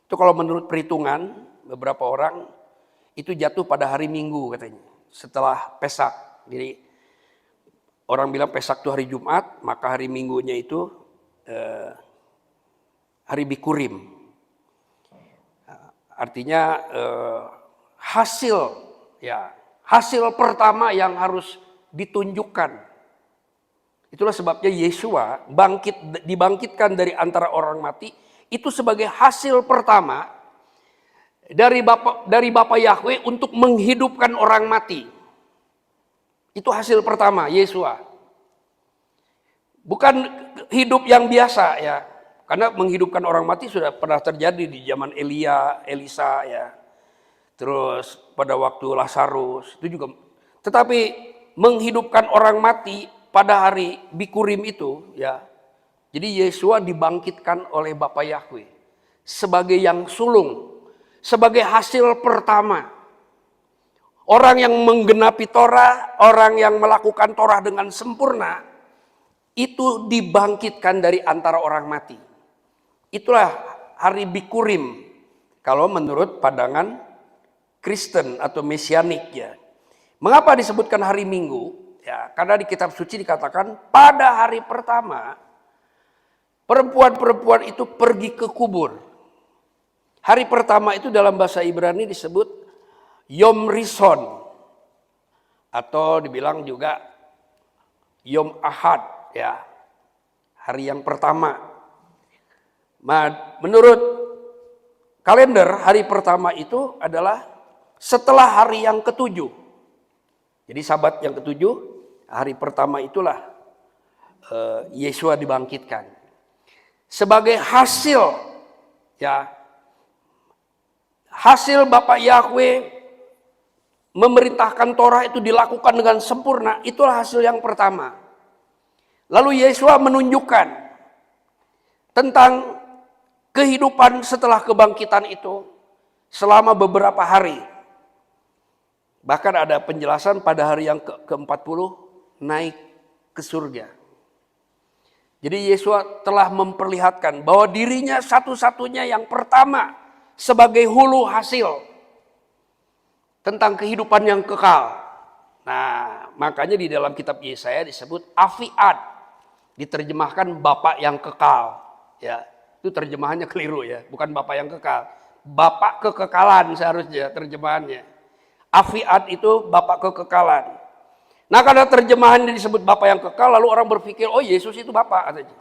Itu kalau menurut perhitungan beberapa orang itu jatuh pada hari Minggu katanya, setelah Pesak. Jadi orang bilang Pesak itu hari Jumat, maka hari Minggunya itu hari Bikurim. Artinya hasil pertama yang harus ditunjukkan. Itulah sebabnya Yesua dibangkitkan dari antara orang mati itu sebagai hasil pertama dari Bapa Yahweh untuk menghidupkan orang mati. Itu hasil pertama Yesua. Bukan hidup yang biasa ya. Karena menghidupkan orang mati sudah pernah terjadi di zaman Elisa ya. Terus pada waktu Lazarus itu juga. Tetapi menghidupkan orang mati pada hari Bikurim itu ya. Jadi Yesua dibangkitkan oleh Bapa Yahweh sebagai yang sulung, sebagai hasil pertama. Orang yang menggenapi Torah, orang yang melakukan Torah dengan sempurna itu dibangkitkan dari antara orang mati. Itulah hari Bikurim kalau menurut pandangan Kristen atau Mesianik ya. Mengapa disebutkan hari Minggu? Ya, karena di kitab suci dikatakan pada hari pertama perempuan-perempuan itu pergi ke kubur. Hari pertama itu dalam bahasa Ibrani disebut Yom Rishon atau dibilang juga Yom Ahad ya. Hari yang pertama. Menurut kalender hari pertama itu adalah setelah hari yang ketujuh. Jadi Sabat yang ketujuh, hari pertama itulah Yesua dibangkitkan. Sebagai hasil ya, hasil Bapa Yahweh memerintahkan Torah itu dilakukan dengan sempurna, itulah hasil yang pertama. Lalu Yesua menunjukkan tentang kehidupan setelah kebangkitan itu selama beberapa hari. Bahkan ada penjelasan pada hari yang ke-40 naik ke surga. Jadi Yesua telah memperlihatkan bahwa dirinya satu-satunya yang pertama sebagai hulu hasil tentang kehidupan yang kekal. Nah, makanya di dalam kitab Yesaya disebut Afiad, diterjemahkan Bapak yang kekal. Ya, itu terjemahannya keliru ya, bukan Bapak yang kekal. Bapak kekekalan seharusnya terjemahannya. Afiad itu Bapak kekekalan. Nah, karena terjemahannya disebut Bapak yang kekal, lalu orang berpikir, oh Yesus itu Bapak katanya.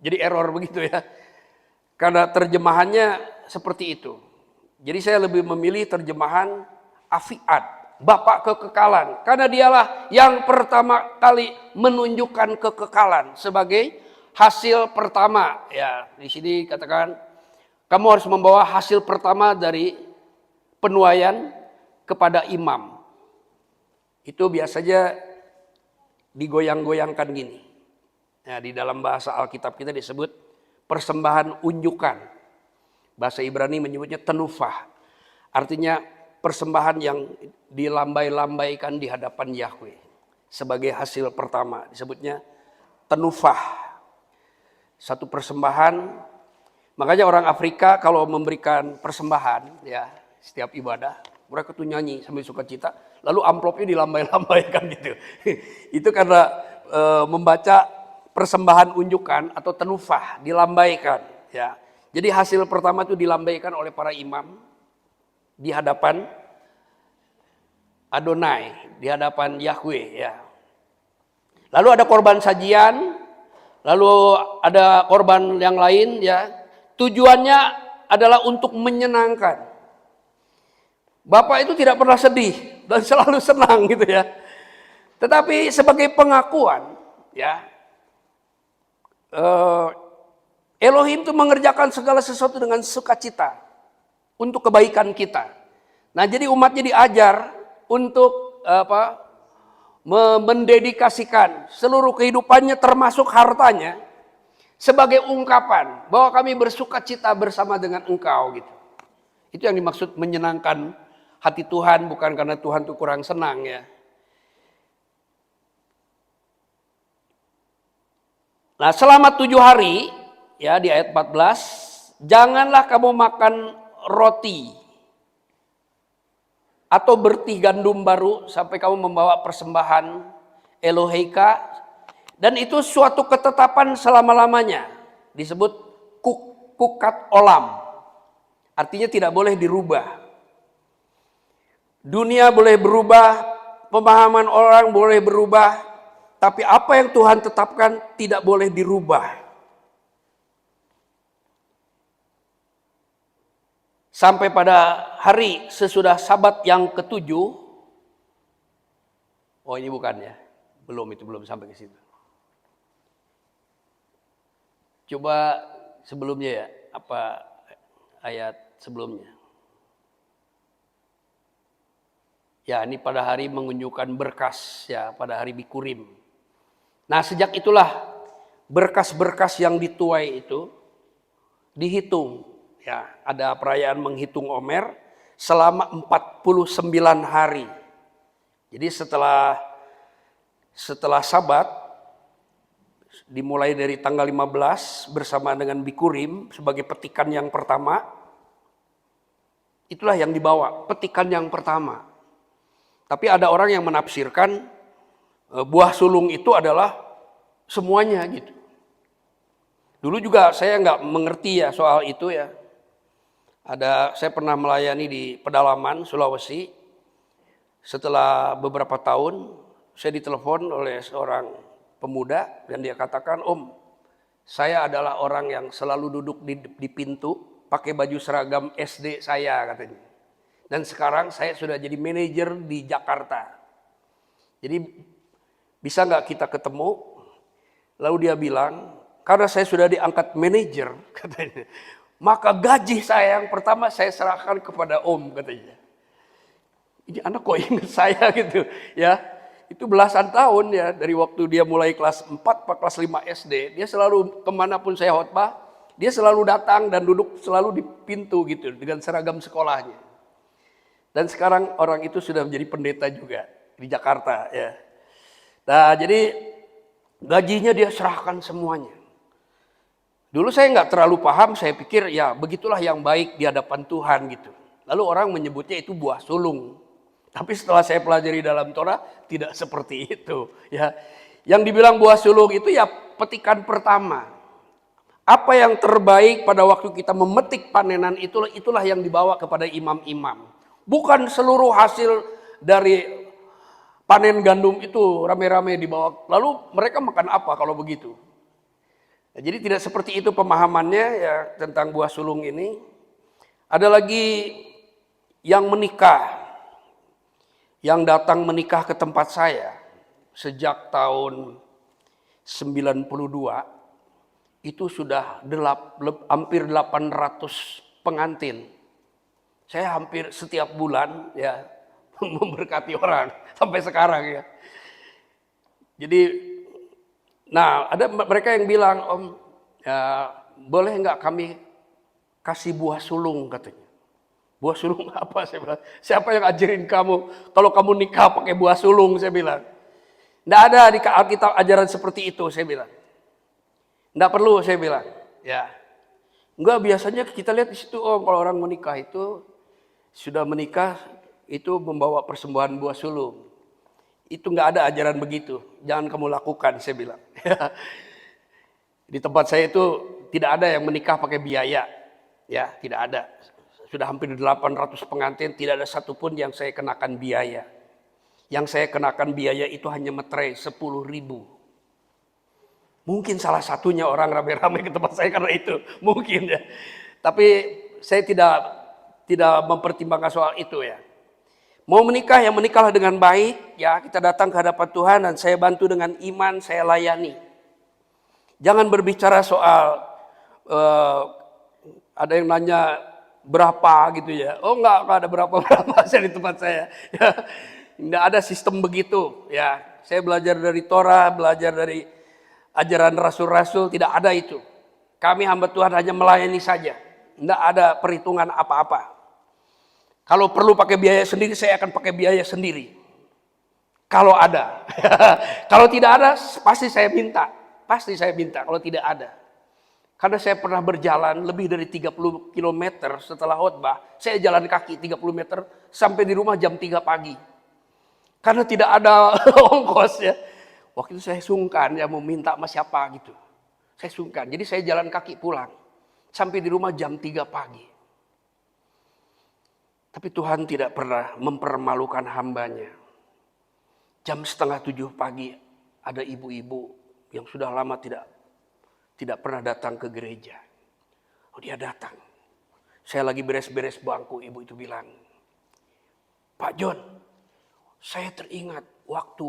Jadi error begitu ya. Karena terjemahannya seperti itu. Jadi saya lebih memilih terjemahan Afiad, Bapak kekekalan. Karena dialah yang pertama kali menunjukkan kekekalan sebagai hasil pertama. Ya, di sini katakan kamu harus membawa hasil pertama dari penuaian kepada imam. Itu biasanya digoyang-goyangkan gini. Nah, di dalam bahasa Alkitab kita disebut persembahan unjukan. Bahasa Ibrani menyebutnya tenufah. Artinya persembahan yang dilambai-lambaikan di hadapan Yahweh. Sebagai hasil pertama disebutnya tenufah. Satu persembahan. Makanya orang Afrika kalau memberikan persembahan ya setiap ibadah, mereka tuh nyanyi sambil sukacita, lalu amplopnya dilambai-lambaikan gitu. Itu karena membaca persembahan unjukan atau tenufah, dilambaikan. Ya. Jadi hasil pertama itu dilambaikan oleh para imam di hadapan Adonai, di hadapan Yahweh. Ya. Lalu ada korban sajian, lalu ada korban yang lain. Ya. Tujuannya adalah untuk menyenangkan. Bapak itu tidak pernah sedih dan selalu senang gitu ya. Tetapi sebagai pengakuan ya, Elohim itu mengerjakan segala sesuatu dengan sukacita untuk kebaikan kita. Nah, jadi umatnya diajar untuk mendedikasikan seluruh kehidupannya termasuk hartanya sebagai ungkapan bahwa kami bersukacita bersama dengan engkau gitu. Itu yang dimaksud menyenangkan hati Tuhan, bukan karena Tuhan itu kurang senang ya. Nah selama 7 hari ya di ayat 14, janganlah kamu makan roti atau bertih gandum baru sampai kamu membawa persembahan Eloheka, dan itu suatu ketetapan selama-lamanya, disebut kukat olam, artinya tidak boleh dirubah. Dunia boleh berubah, pemahaman orang boleh berubah, tapi apa yang Tuhan tetapkan tidak boleh dirubah. Sampai pada hari sesudah Sabat yang ke-7, oh ini bukan ya, belum sampai ke situ. Coba sebelumnya ya, apa ayat sebelumnya. Ya ini pada hari mengunjukkan berkas ya, pada hari Bikurim. Nah sejak itulah berkas-berkas yang dituai itu dihitung. Ya, ada perayaan menghitung Omer selama 49 hari. Jadi setelah Sabat, dimulai dari tanggal 15 bersama dengan Bikurim sebagai petikan yang pertama, itulah yang dibawa, petikan yang pertama. Tapi ada orang yang menafsirkan buah sulung itu adalah semuanya gitu. Dulu juga saya nggak mengerti ya soal itu ya. Saya pernah melayani di pedalaman Sulawesi. Setelah beberapa tahun, saya ditelepon oleh seorang pemuda dan dia katakan, "Om, saya adalah orang yang selalu duduk di pintu pakai baju seragam SD saya," katanya. Dan sekarang saya sudah jadi manajer di Jakarta. Jadi bisa nggak kita ketemu? Lalu dia bilang, karena saya sudah diangkat manajer, katanya, maka gaji saya yang pertama saya serahkan kepada Om, katanya. Ini anak kok ingat saya gitu ya. Itu belasan tahun ya, dari waktu dia mulai kelas 4 atau kelas 5 SD. Dia selalu kemanapun saya khotbah, dia selalu datang dan duduk selalu di pintu gitu dengan seragam sekolahnya. Dan sekarang orang itu sudah menjadi pendeta juga di Jakarta ya. Nah jadi gajinya dia serahkan semuanya. Dulu saya nggak terlalu paham, saya pikir ya begitulah yang baik di hadapan Tuhan gitu. Lalu orang menyebutnya itu buah sulung. Tapi setelah saya pelajari dalam Torah tidak seperti itu ya. Yang dibilang buah sulung itu ya petikan pertama. Apa yang terbaik pada waktu kita memetik panenan itulah yang dibawa kepada imam-imam. Bukan seluruh hasil dari panen gandum itu rame-rame dibawa. Lalu mereka makan apa kalau begitu? Ya, jadi tidak seperti itu pemahamannya ya tentang buah sulung ini. Ada lagi yang menikah, yang datang menikah ke tempat saya sejak tahun 92, itu sudah hampir 800 pengantin. Saya hampir setiap bulan ya memberkati orang sampai sekarang ya. Jadi, nah ada mereka yang bilang, "Om, ya, boleh nggak kami kasih buah sulung," katanya. Buah sulung apa? Saya bilang, siapa yang ajarin kamu kalau kamu nikah pakai buah sulung? Saya bilang, nggak ada di Alkitab ajaran seperti itu. Saya bilang, nggak perlu. Saya bilang, ya, nggak, biasanya kita lihat di situ, Om, kalau orang menikah itu sudah menikah itu membawa persembahan buah sulung. Itu nggak ada ajaran begitu. Jangan kamu lakukan, saya bilang. Di tempat saya itu tidak ada yang menikah pakai biaya. Ya, tidak ada. Sudah hampir 800 pengantin, tidak ada satupun yang saya kenakan biaya. Yang saya kenakan biaya itu hanya meterai 10.000. Mungkin salah satunya orang rame-rame ke tempat saya karena itu. Mungkin ya. Tapi saya tidak mempertimbangkan soal itu ya. Mau menikah ya menikahlah dengan baik ya, kita datang ke hadapan Tuhan dan saya bantu dengan iman, saya layani. Jangan berbicara soal ada yang nanya berapa gitu ya. Oh enggak ada berapa saya di tempat saya. Ya, enggak ada sistem begitu ya. Saya belajar dari Torah, belajar dari ajaran rasul-rasul, tidak ada itu. Kami hamba Tuhan hanya melayani saja. Enggak ada perhitungan apa-apa. Kalau perlu pakai biaya sendiri, saya akan pakai biaya sendiri. Kalau ada. Kalau tidak ada, pasti saya minta. Pasti saya minta kalau tidak ada. Karena saya pernah berjalan lebih dari 30 km setelah khotbah. Saya jalan kaki 30 meter sampai di rumah jam 3 pagi. Karena tidak ada ongkos ya. Waktu itu saya sungkan ya mau minta sama siapa gitu. Saya sungkan. Jadi saya jalan kaki pulang. Sampai di rumah jam 3 pagi. Tapi Tuhan tidak pernah mempermalukan hambanya. Jam setengah 7 pagi ada ibu-ibu yang sudah lama tidak pernah datang ke gereja. Oh, dia datang. Saya lagi beres-beres bangku, ibu itu bilang, Pak John, saya teringat waktu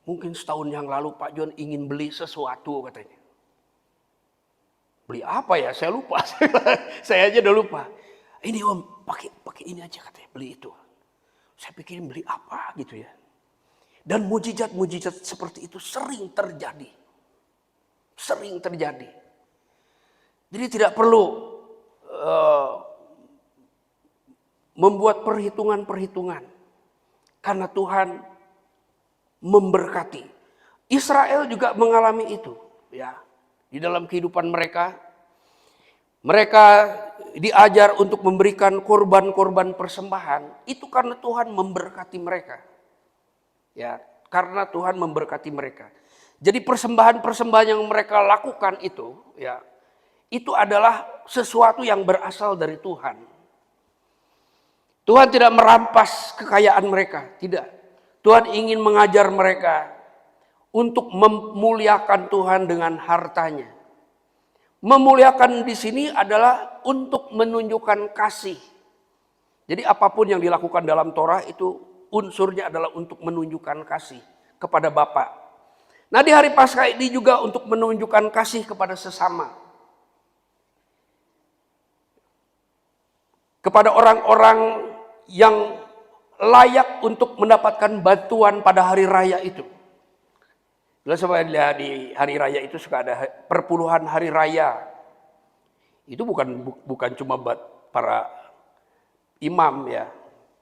mungkin setahun yang lalu Pak John ingin beli sesuatu katanya. Beli apa ya? Saya lupa. Saya aja udah lupa. Ini om, pakai ini aja katanya, beli itu. Saya pikirin beli apa gitu ya. Dan mujizat-mujizat seperti itu sering terjadi. Sering terjadi. Jadi tidak perlu membuat perhitungan-perhitungan. Karena Tuhan memberkati. Israel juga mengalami itu. Ya, di dalam kehidupan mereka. Mereka diajar untuk memberikan korban-korban persembahan. Itu karena Tuhan memberkati mereka. Ya, karena Tuhan memberkati mereka. Jadi persembahan-persembahan yang mereka lakukan itu, ya, itu adalah sesuatu yang berasal dari Tuhan. Tuhan tidak merampas kekayaan mereka, tidak. Tuhan ingin mengajar mereka untuk memuliakan Tuhan dengan hartanya. Memuliakan di sini adalah untuk menunjukkan kasih. Jadi apapun yang dilakukan dalam Torah itu unsurnya adalah untuk menunjukkan kasih kepada Bapa. Nah, di hari Paskah ini juga untuk menunjukkan kasih kepada sesama. Kepada orang-orang yang layak untuk mendapatkan bantuan pada hari raya itu. Sebenarnya di hari raya itu suka ada perpuluhan hari raya. Itu bukan cuma buat para imam ya,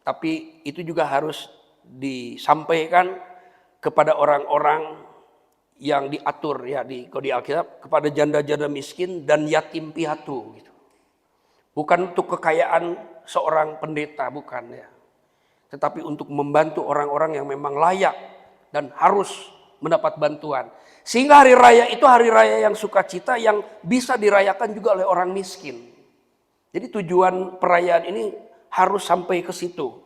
tapi itu juga harus disampaikan kepada orang-orang yang diatur ya kalau di Alkitab, kepada janda-janda miskin dan yatim piatu gitu. Bukan untuk kekayaan seorang pendeta, bukan ya. Tetapi untuk membantu orang-orang yang memang layak dan harus mendapat bantuan. Sehingga hari raya itu hari raya yang sukacita yang bisa dirayakan juga oleh orang miskin. Jadi tujuan perayaan ini harus sampai ke situ.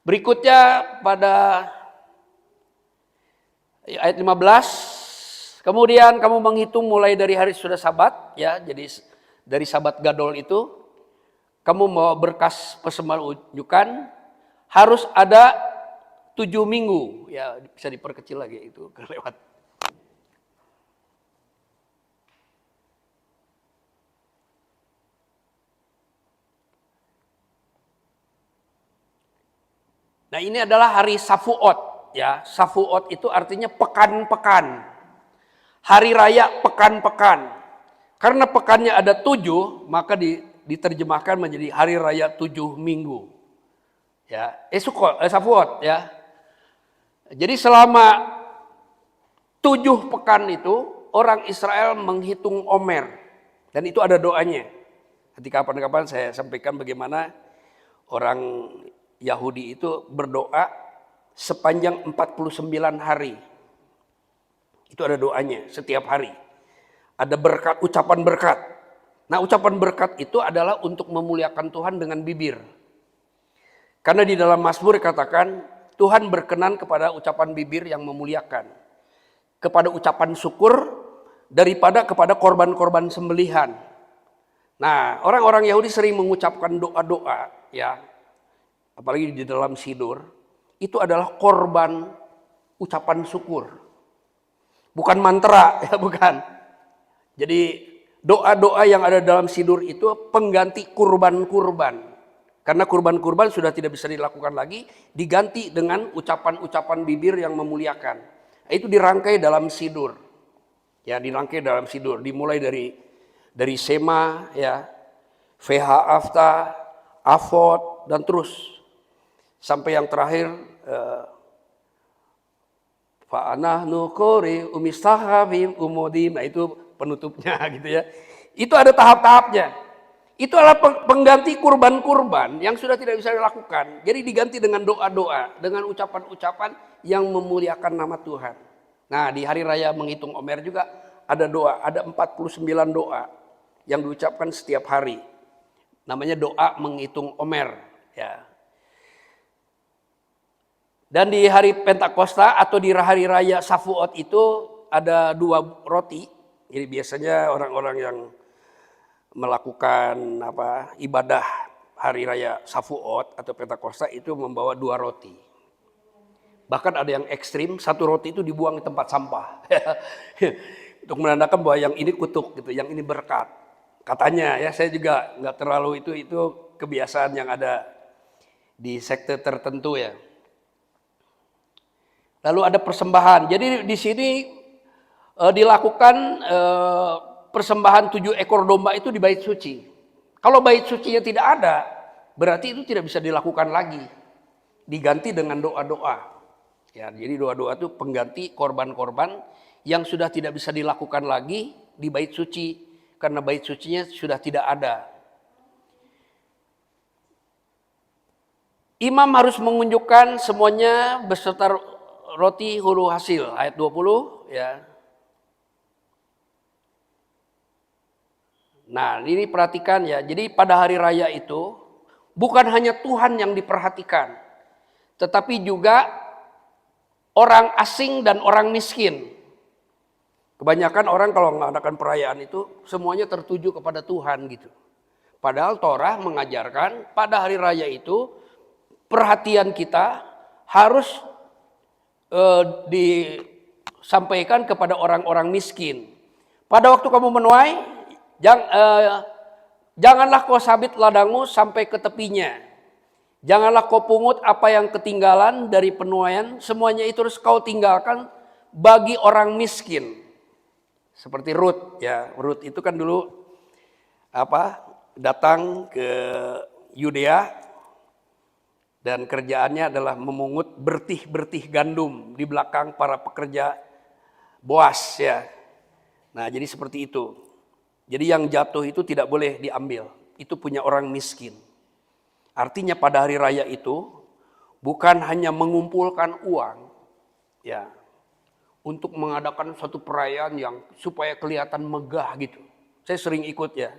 Berikutnya pada ayat 15, kemudian kamu menghitung mulai dari hari sudah Sabat ya. Jadi dari Sabat Gadol itu kamu mau berkas persembahan unjukan harus ada 7 minggu, ya bisa diperkecil lagi itu kelewat. Nah, ini adalah hari Shavuot, ya. Shavuot itu artinya pekan-pekan. Hari raya pekan-pekan. Karena pekannya ada 7, maka diterjemahkan menjadi hari raya 7 minggu. Ya, Shavuot ya. Jadi selama 7 pekan itu orang Israel menghitung Omer. Dan itu ada doanya. Nanti kapan-kapan saya sampaikan bagaimana orang Yahudi itu berdoa sepanjang 49 hari. Itu ada doanya setiap hari. Ada berkat, ucapan berkat. Nah, ucapan berkat itu adalah untuk memuliakan Tuhan dengan bibir. Karena di dalam Mazmur katakan Tuhan berkenan kepada ucapan bibir yang memuliakan, kepada ucapan syukur daripada kepada korban-korban sembelihan. Nah, orang-orang Yahudi sering mengucapkan doa-doa ya, apalagi di dalam Sidur, itu adalah korban ucapan syukur. Bukan mantra ya, bukan. Jadi doa-doa yang ada dalam Sidur itu pengganti kurban-kurban. Karena kurban-kurban sudah tidak bisa dilakukan lagi, diganti dengan ucapan-ucapan bibir yang memuliakan. Itu dirangkai dalam Sidur. Ya, dirangkai dalam Sidur. Dimulai dari Sema, ya, VH Afta, Avot, dan terus. Sampai yang terakhir, fa'anahnu qori umistahabim umudim. Nah itu penutupnya gitu ya. Itu ada tahap-tahapnya. Itu adalah pengganti kurban-kurban yang sudah tidak bisa dilakukan. Jadi diganti dengan doa-doa, dengan ucapan-ucapan yang memuliakan nama Tuhan. Nah di hari raya menghitung Omer juga ada doa, ada 49 doa yang diucapkan setiap hari. Namanya doa menghitung Omer. Ya. Dan di hari Pentakosta atau di hari raya Shavuot itu ada 2 roti. Jadi biasanya orang-orang yang melakukan ibadah hari raya Shavuot atau Pentakosta itu membawa 2 roti. Bahkan ada yang ekstrim, 1 roti itu dibuang di tempat sampah. Untuk menandakan bahwa yang ini kutuk gitu, yang ini berkat. Katanya ya, saya juga nggak terlalu itu kebiasaan yang ada di sekte tertentu ya. Lalu ada persembahan. Jadi di sini dilakukan persembahan 7 ekor domba itu di bait suci. Kalau bait sucinya tidak ada, berarti itu tidak bisa dilakukan lagi. Diganti dengan doa-doa. Ya, jadi doa-doa itu pengganti korban-korban yang sudah tidak bisa dilakukan lagi di bait suci karena bait sucinya sudah tidak ada. Imam harus mengunjukkan semuanya beserta roti hulu hasil, ayat 20 ya. Nah ini perhatikan ya, jadi pada hari raya itu bukan hanya Tuhan yang diperhatikan, tetapi juga orang asing dan orang miskin. Kebanyakan orang kalau mengadakan perayaan itu semuanya tertuju kepada Tuhan gitu. Padahal Torah mengajarkan pada hari raya itu perhatian kita harus disampaikan kepada orang-orang miskin. Pada waktu kamu menuai, janganlah kau sabit ladangmu sampai ke tepinya. Janganlah kau pungut apa yang ketinggalan dari penuaian, semuanya itu harus kau tinggalkan bagi orang miskin. Seperti Rut ya, Rut itu kan dulu datang ke Yudea dan kerjaannya adalah memungut bertih-bertih gandum di belakang para pekerja Boas ya. Nah, jadi seperti itu. Jadi yang jatuh itu tidak boleh diambil, itu punya orang miskin. Artinya pada hari raya itu bukan hanya mengumpulkan uang ya untuk mengadakan suatu perayaan yang supaya kelihatan megah gitu. Saya sering ikut ya.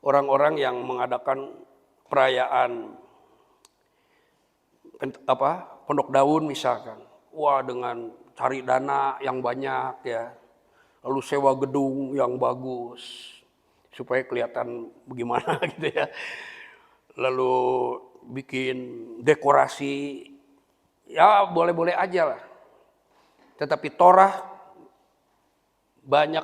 Orang-orang yang mengadakan perayaan Pondok Daun misalkan. Wah, dengan cari dana yang banyak ya. Lalu sewa gedung yang bagus supaya kelihatan bagaimana gitu ya. Lalu bikin dekorasi, ya boleh-boleh aja lah. Tetapi Torah banyak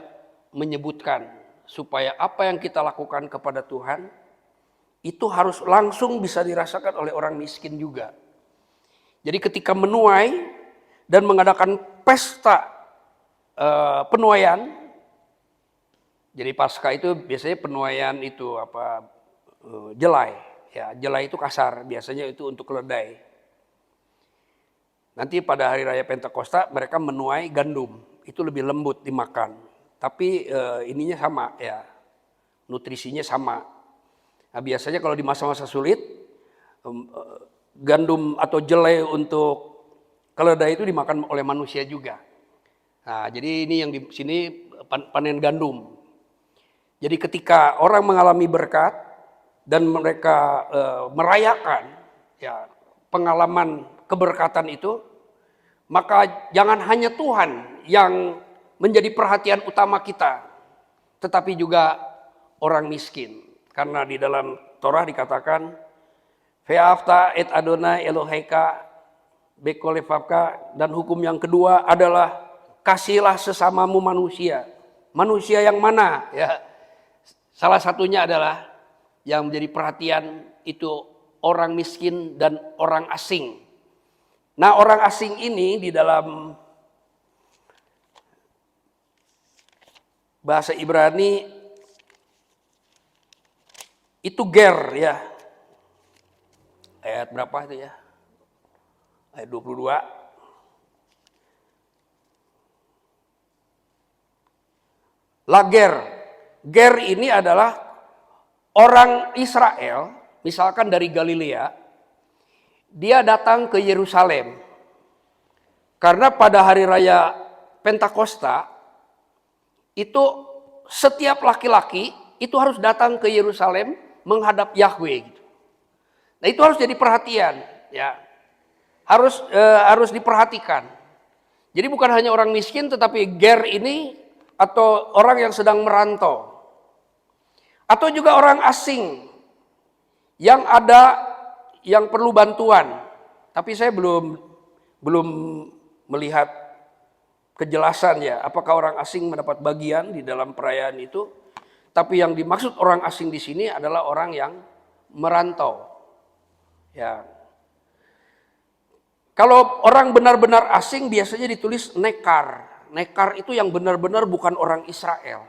menyebutkan supaya apa yang kita lakukan kepada Tuhan itu harus langsung bisa dirasakan oleh orang miskin juga. Jadi ketika menuai dan mengadakan pesta penuaian, jadi Paskah itu biasanya penuaian itu jelai. Ya, jelai itu kasar, biasanya itu untuk keledai. Nanti pada hari raya Pentakosta mereka menuai gandum, itu lebih lembut dimakan. Tapi ininya sama ya, nutrisinya sama. Nah, biasanya kalau di masa-masa sulit, gandum atau jelai untuk keledai itu dimakan oleh manusia juga. Nah, jadi ini yang di sini panen gandum. Jadi ketika orang mengalami berkat dan mereka merayakan ya pengalaman keberkatan itu, maka jangan hanya Tuhan yang menjadi perhatian utama kita, tetapi juga orang miskin. Karena di dalam Torah dikatakan, Ve'afta et Adonai Eloheka bekolefaka, dan hukum yang kedua adalah kasihlah sesamamu manusia. Manusia yang mana? Ya, salah satunya adalah yang menjadi perhatian itu orang miskin dan orang asing. Nah, orang asing ini di dalam bahasa Ibrani itu ger ya. Ayat berapa itu ya? Ayat 22. Lager. Ger ini adalah orang Israel, misalkan dari Galilea, dia datang ke Yerusalem. Karena pada hari raya Pentakosta, itu setiap laki-laki itu harus datang ke Yerusalem menghadap Yahweh. Gitu. Nah itu harus jadi perhatian, ya. Harus diperhatikan. Jadi bukan hanya orang miskin, tetapi ger ini atau orang yang sedang merantau, atau juga orang asing yang perlu bantuan. Tapi saya belum melihat kejelasan ya, apakah orang asing mendapat bagian di dalam perayaan itu. Tapi yang dimaksud orang asing di sini adalah orang yang merantau. Ya. Kalau orang benar-benar asing biasanya ditulis nekar. Nekar itu yang benar-benar bukan orang Israel.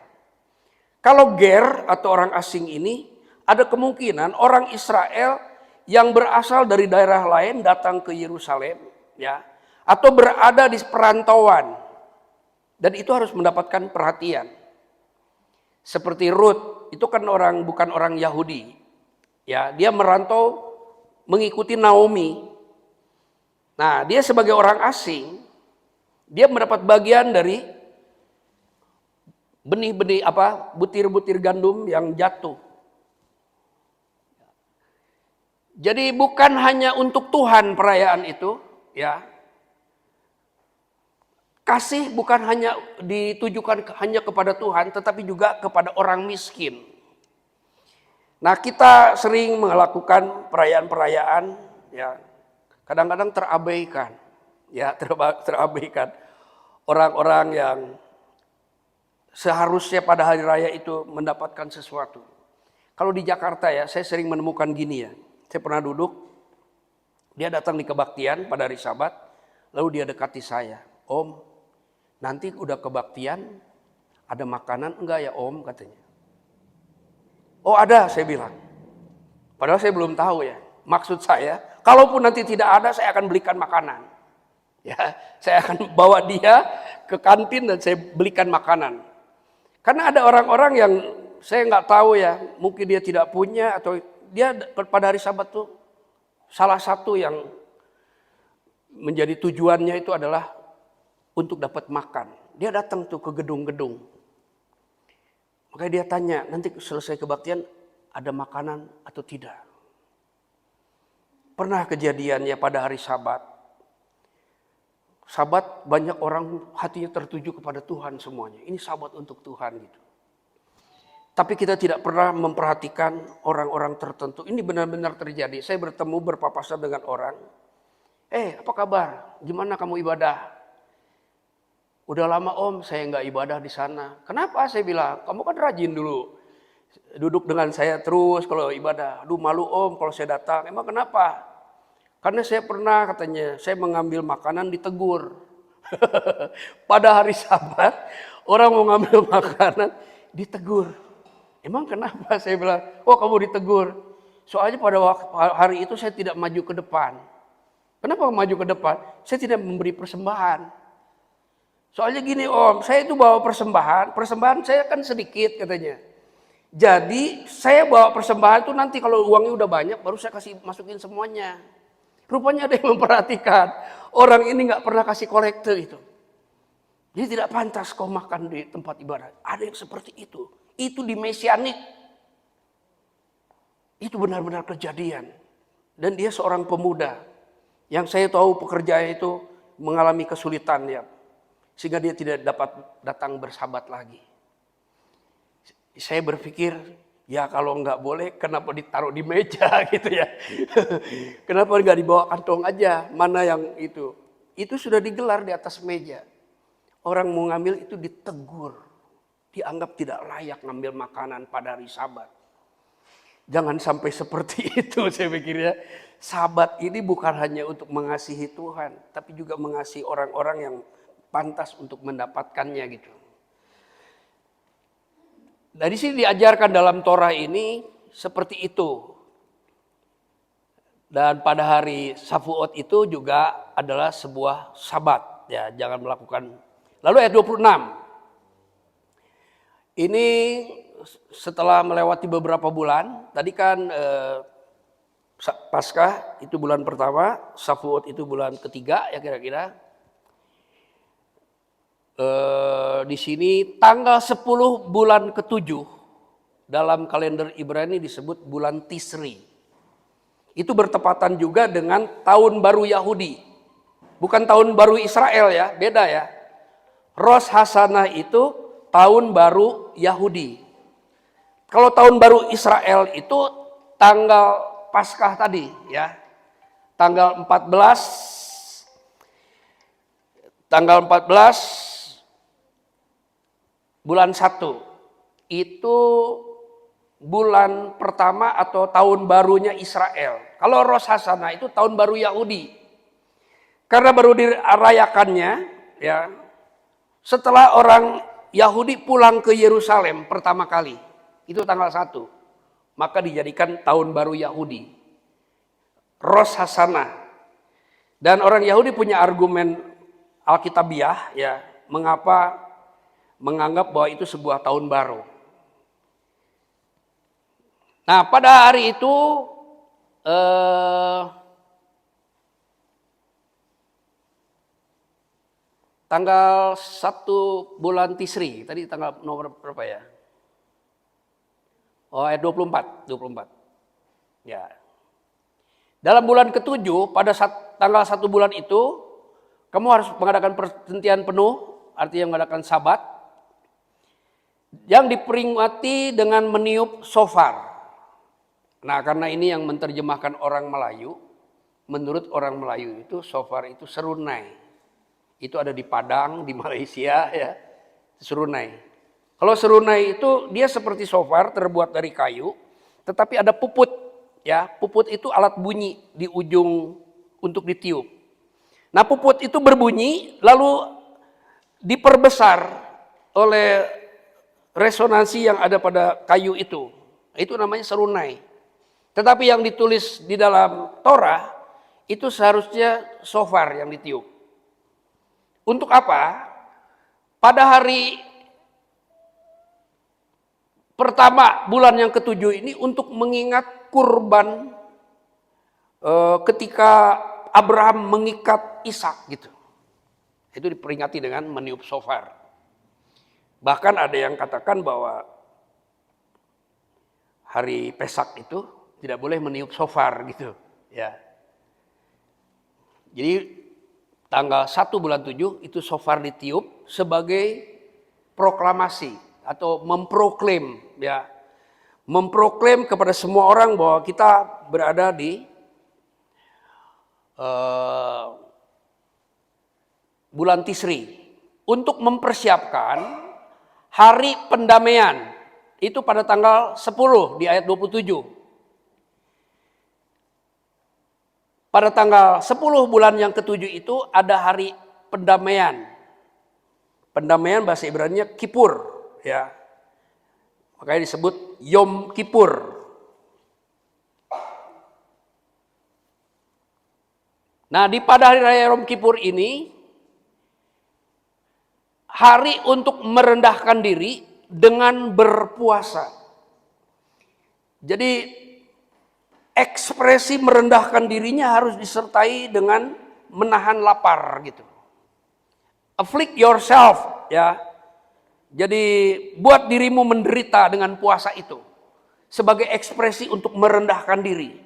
Kalau ger atau orang asing ini ada kemungkinan orang Israel yang berasal dari daerah lain datang ke Yerusalem, ya, atau berada di perantauan, dan itu harus mendapatkan perhatian. Seperti Ruth, itu kan bukan orang Yahudi, ya, dia merantau mengikuti Naomi. Nah, dia sebagai orang asing, dia mendapat bagian dari benih-benih butir-butir gandum yang jatuh. Jadi bukan hanya untuk Tuhan perayaan itu, ya. Kasih bukan hanya ditujukan hanya kepada Tuhan, tetapi juga kepada orang miskin. Nah, kita sering melakukan perayaan-perayaan, ya, kadang-kadang terabaikan, ya, terabaikan orang-orang yang seharusnya pada hari raya itu mendapatkan sesuatu. Kalau di Jakarta ya, saya sering menemukan gini ya. Saya pernah duduk, dia datang di kebaktian pada hari Sabat, lalu dia dekati saya. Om, nanti udah kebaktian, ada makanan enggak ya Om, katanya. Oh ada, saya bilang. Padahal saya belum tahu ya. Maksud saya, kalaupun nanti tidak ada, saya akan belikan makanan. Ya, saya akan bawa dia ke kantin dan saya belikan makanan. Karena ada orang-orang yang saya nggak tahu ya, mungkin dia tidak punya atau dia pada hari Sabat tuh salah satu yang menjadi tujuannya itu adalah untuk dapat makan. Dia datang tuh ke gedung-gedung. Makanya dia tanya, nanti selesai kebaktian ada makanan atau tidak. Pernah kejadiannya pada hari Sabat. Sabat banyak orang hatinya tertuju kepada Tuhan semuanya. Ini Sabat untuk Tuhan gitu. Tapi kita tidak pernah memperhatikan orang-orang tertentu. Ini benar-benar terjadi. Saya bertemu berpapasan dengan orang. Apa kabar? Gimana kamu ibadah? Udah lama Om, saya nggak ibadah di sana. Kenapa? Saya bilang, kamu kan rajin dulu. Duduk dengan saya terus kalau ibadah. Aduh malu Om kalau saya datang. Emang kenapa? Karena saya pernah katanya, saya mengambil makanan ditegur. Pada hari Sabat, orang mau ngambil makanan ditegur. Emang kenapa? Saya bilang, oh kamu ditegur. Soalnya pada hari itu saya tidak maju ke depan. Kenapa maju ke depan? Saya tidak memberi persembahan. Soalnya gini Om, saya itu bawa persembahan saya kan sedikit katanya. Jadi saya bawa persembahan itu nanti kalau uangnya udah banyak baru saya masukin semuanya. Rupanya ada yang memperhatikan. Orang ini nggak pernah kasih kolekte itu. Jadi tidak pantas kau makan di tempat ibadah. Ada yang seperti itu. Itu di Mesianik. Itu benar-benar kejadian. Dan dia seorang pemuda. Yang saya tahu pekerjaannya itu mengalami kesulitan ya. Sehingga dia tidak dapat datang bersabat lagi. Saya berpikir, ya kalau nggak boleh kenapa ditaruh di meja gitu ya. Kenapa nggak dibawa kantong aja, mana yang itu. Itu sudah digelar di atas meja. Orang mau ngambil itu ditegur. Dianggap tidak layak ngambil makanan pada hari Sabat. Jangan sampai seperti itu saya pikir ya. Sabat ini bukan hanya untuk mengasihi Tuhan. Tapi juga mengasihi orang-orang yang pantas untuk mendapatkannya gitu. Dari sini diajarkan dalam Torah ini seperti itu. Dan pada hari Shavuot itu juga adalah sebuah sabat, ya, jangan melakukan. Lalu ayat 26. Ini setelah melewati beberapa bulan, tadi kan Paskah itu bulan pertama, Shavuot itu bulan ketiga, ya kira-kira. Di sini tanggal 10 bulan ke-7 dalam kalender Ibrani disebut bulan Tisri. Itu bertepatan juga dengan tahun baru Yahudi. Bukan tahun baru Israel ya, beda ya. Rosh Hashanah itu tahun baru Yahudi. Kalau tahun baru Israel itu tanggal Paskah tadi ya. Tanggal 14 bulan 1 itu bulan pertama atau tahun barunya Israel. Kalau Rosh Hashanah itu tahun baru Yahudi. Karena baru dirayakannya ya setelah orang Yahudi pulang ke Yerusalem pertama kali. Itu tanggal 1. Maka dijadikan tahun baru Yahudi. Rosh Hashanah. Dan orang Yahudi punya argumen Alkitabiah ya, mengapa menganggap bahwa itu sebuah tahun baru. Nah, pada hari itu tanggal 1 bulan Tisri, tadi tanggal nomor berapa ya? Oh, ayat 24. Ya. Dalam bulan ke-7 pada tanggal 1 bulan itu kamu harus mengadakan perhentian penuh, artinya mengadakan sabat yang diperingati dengan meniup shofar. Nah, karena ini yang menerjemahkan orang Melayu, menurut orang Melayu itu shofar itu serunai. Itu ada di Padang, di Malaysia ya, serunai. Kalau serunai itu dia seperti shofar terbuat dari kayu, tetapi ada puput ya. Puput itu alat bunyi di ujung untuk ditiup. Nah, puput itu berbunyi lalu diperbesar oleh resonansi yang ada pada kayu itu. Itu namanya serunai. Tetapi yang ditulis di dalam Torah itu seharusnya shofar yang ditiup. Untuk apa? Pada hari pertama bulan yang ke-7 ini untuk mengingat kurban ketika Abraham mengikat Ishak gitu. Itu diperingati dengan meniup shofar. Bahkan ada yang katakan bahwa hari Pesak itu tidak boleh meniup shofar gitu ya. Jadi tanggal 1 bulan 7 itu shofar ditiup sebagai proklamasi atau memproklaim ya. Memproklaim kepada semua orang bahwa kita berada di bulan Tisri untuk mempersiapkan hari pendamaian. Itu pada tanggal 10 di ayat 27. Pada tanggal 10 bulan yang ke-7 itu ada hari pendamaian. Pendamaian bahasa Ibrani-nya Kippur ya. Makanya disebut Yom Kippur. Nah, pada hari raya Yom Kippur ini hari untuk merendahkan diri dengan berpuasa. Jadi ekspresi merendahkan dirinya harus disertai dengan menahan lapar gitu. Afflict yourself ya. Jadi buat dirimu menderita dengan puasa itu sebagai ekspresi untuk merendahkan diri.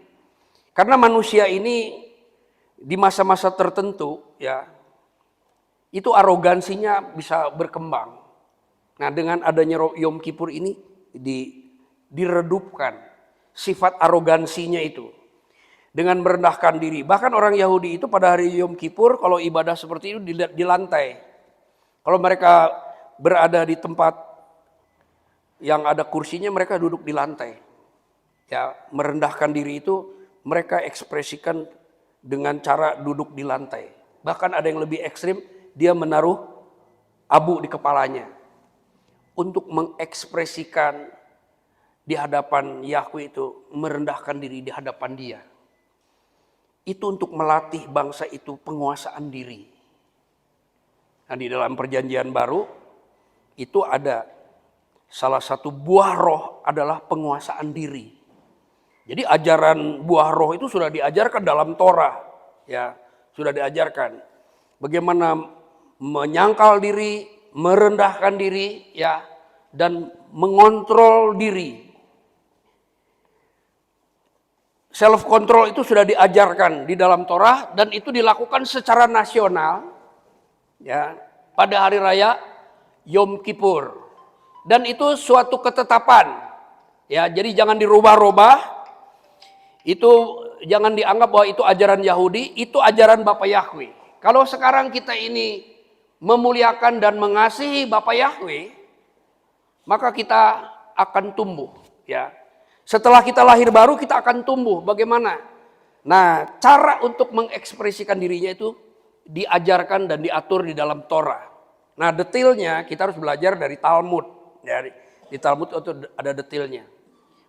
Karena manusia ini di masa-masa tertentu ya itu arogansinya bisa berkembang. Nah, dengan adanya Yom Kippur ini diredupkan sifat arogansinya itu dengan merendahkan diri. Bahkan orang Yahudi itu pada hari Yom Kippur kalau ibadah seperti itu di lantai. Kalau mereka berada di tempat yang ada kursinya, mereka duduk di lantai. Ya, merendahkan diri itu mereka ekspresikan dengan cara duduk di lantai. Bahkan ada yang lebih ekstrim, dia menaruh abu di kepalanya untuk mengekspresikan di hadapan Yahweh itu merendahkan diri di hadapan dia. itu untuk melatih bangsa itu penguasaan diri. Nah, di dalam perjanjian baru itu ada salah satu buah roh adalah penguasaan diri. Jadi ajaran buah roh itu sudah diajarkan dalam Torah, ya, sudah diajarkan. Bagaimana menyangkal diri, merendahkan diri, ya, dan mengontrol diri. Self control itu sudah diajarkan di dalam Torah dan itu dilakukan secara nasional, ya, pada hari raya Yom Kippur. Dan itu suatu ketetapan, ya, jadi jangan dirubah-rubah. Itu jangan dianggap bahwa itu ajaran Yahudi, itu ajaran Bapa Yahweh. Kalau sekarang kita ini memuliakan dan mengasihi Bapa Yahweh, maka kita akan tumbuh, ya. Setelah kita lahir baru kita akan tumbuh. Bagaimana? Nah, cara untuk mengekspresikan dirinya itu diajarkan dan diatur di dalam Torah. Nah, detailnya kita harus belajar dari Talmud. Ya, di Talmud itu ada detailnya.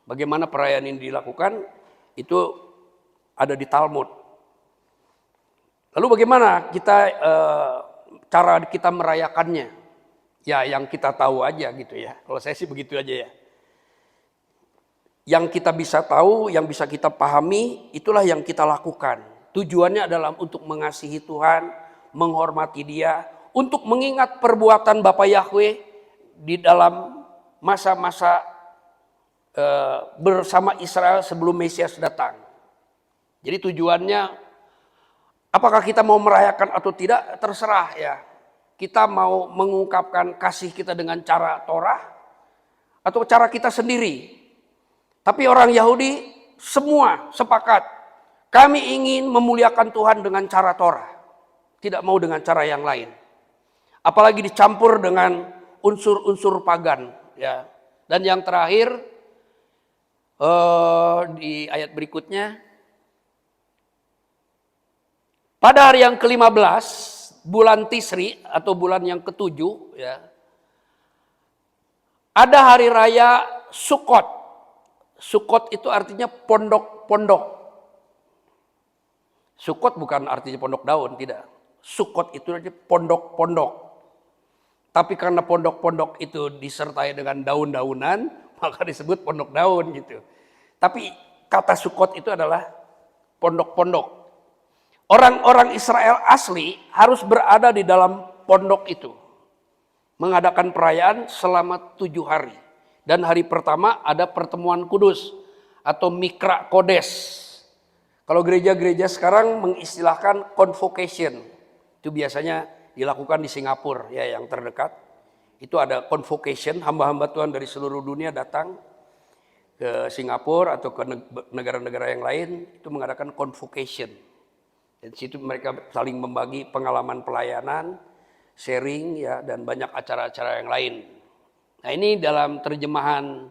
Bagaimana perayaan ini dilakukan itu ada di Talmud. Lalu bagaimana kita cara kita merayakannya? Ya, yang kita tahu aja gitu ya. Kalau saya sih begitu aja ya. Yang kita bisa tahu, yang bisa kita pahami, itulah yang kita lakukan. Tujuannya adalah untuk mengasihi Tuhan, menghormati Dia, untuk mengingat perbuatan Bapa Yahweh di dalam masa-masa bersama Israel sebelum Mesias datang. Jadi tujuannya, apakah kita mau merayakan atau tidak, terserah ya. Kita mau mengungkapkan kasih kita dengan cara Torah atau cara kita sendiri. Tapi orang Yahudi semua sepakat, kami ingin memuliakan Tuhan dengan cara Torah, tidak mau dengan cara yang lain. Apalagi dicampur dengan unsur-unsur pagan, ya. Dan yang terakhir di ayat berikutnya, pada hari yang ke-15 bulan Tisri atau bulan yang ke-7, ya, ada hari raya Sukkot. Sukkot itu artinya pondok-pondok. Sukkot bukan artinya pondok daun, tidak. Sukkot itu artinya pondok-pondok. Tapi karena pondok-pondok itu disertai dengan daun-daunan, maka disebut pondok daun gitu. Tapi kata Sukkot itu adalah pondok-pondok. Orang-orang Israel asli harus berada di dalam pondok itu. Mengadakan perayaan selama 7 hari. Dan hari pertama ada pertemuan kudus atau Mikra Kodes. Kalau gereja-gereja sekarang mengistilahkan convocation. Itu biasanya dilakukan di Singapura ya, yang terdekat. Itu ada convocation, hamba-hamba Tuhan dari seluruh dunia datang ke Singapura atau ke negara-negara yang lain, itu mengadakan convocation. Dan di situ mereka saling membagi pengalaman pelayanan, sharing ya, dan banyak acara-acara yang lain. Nah, ini dalam terjemahan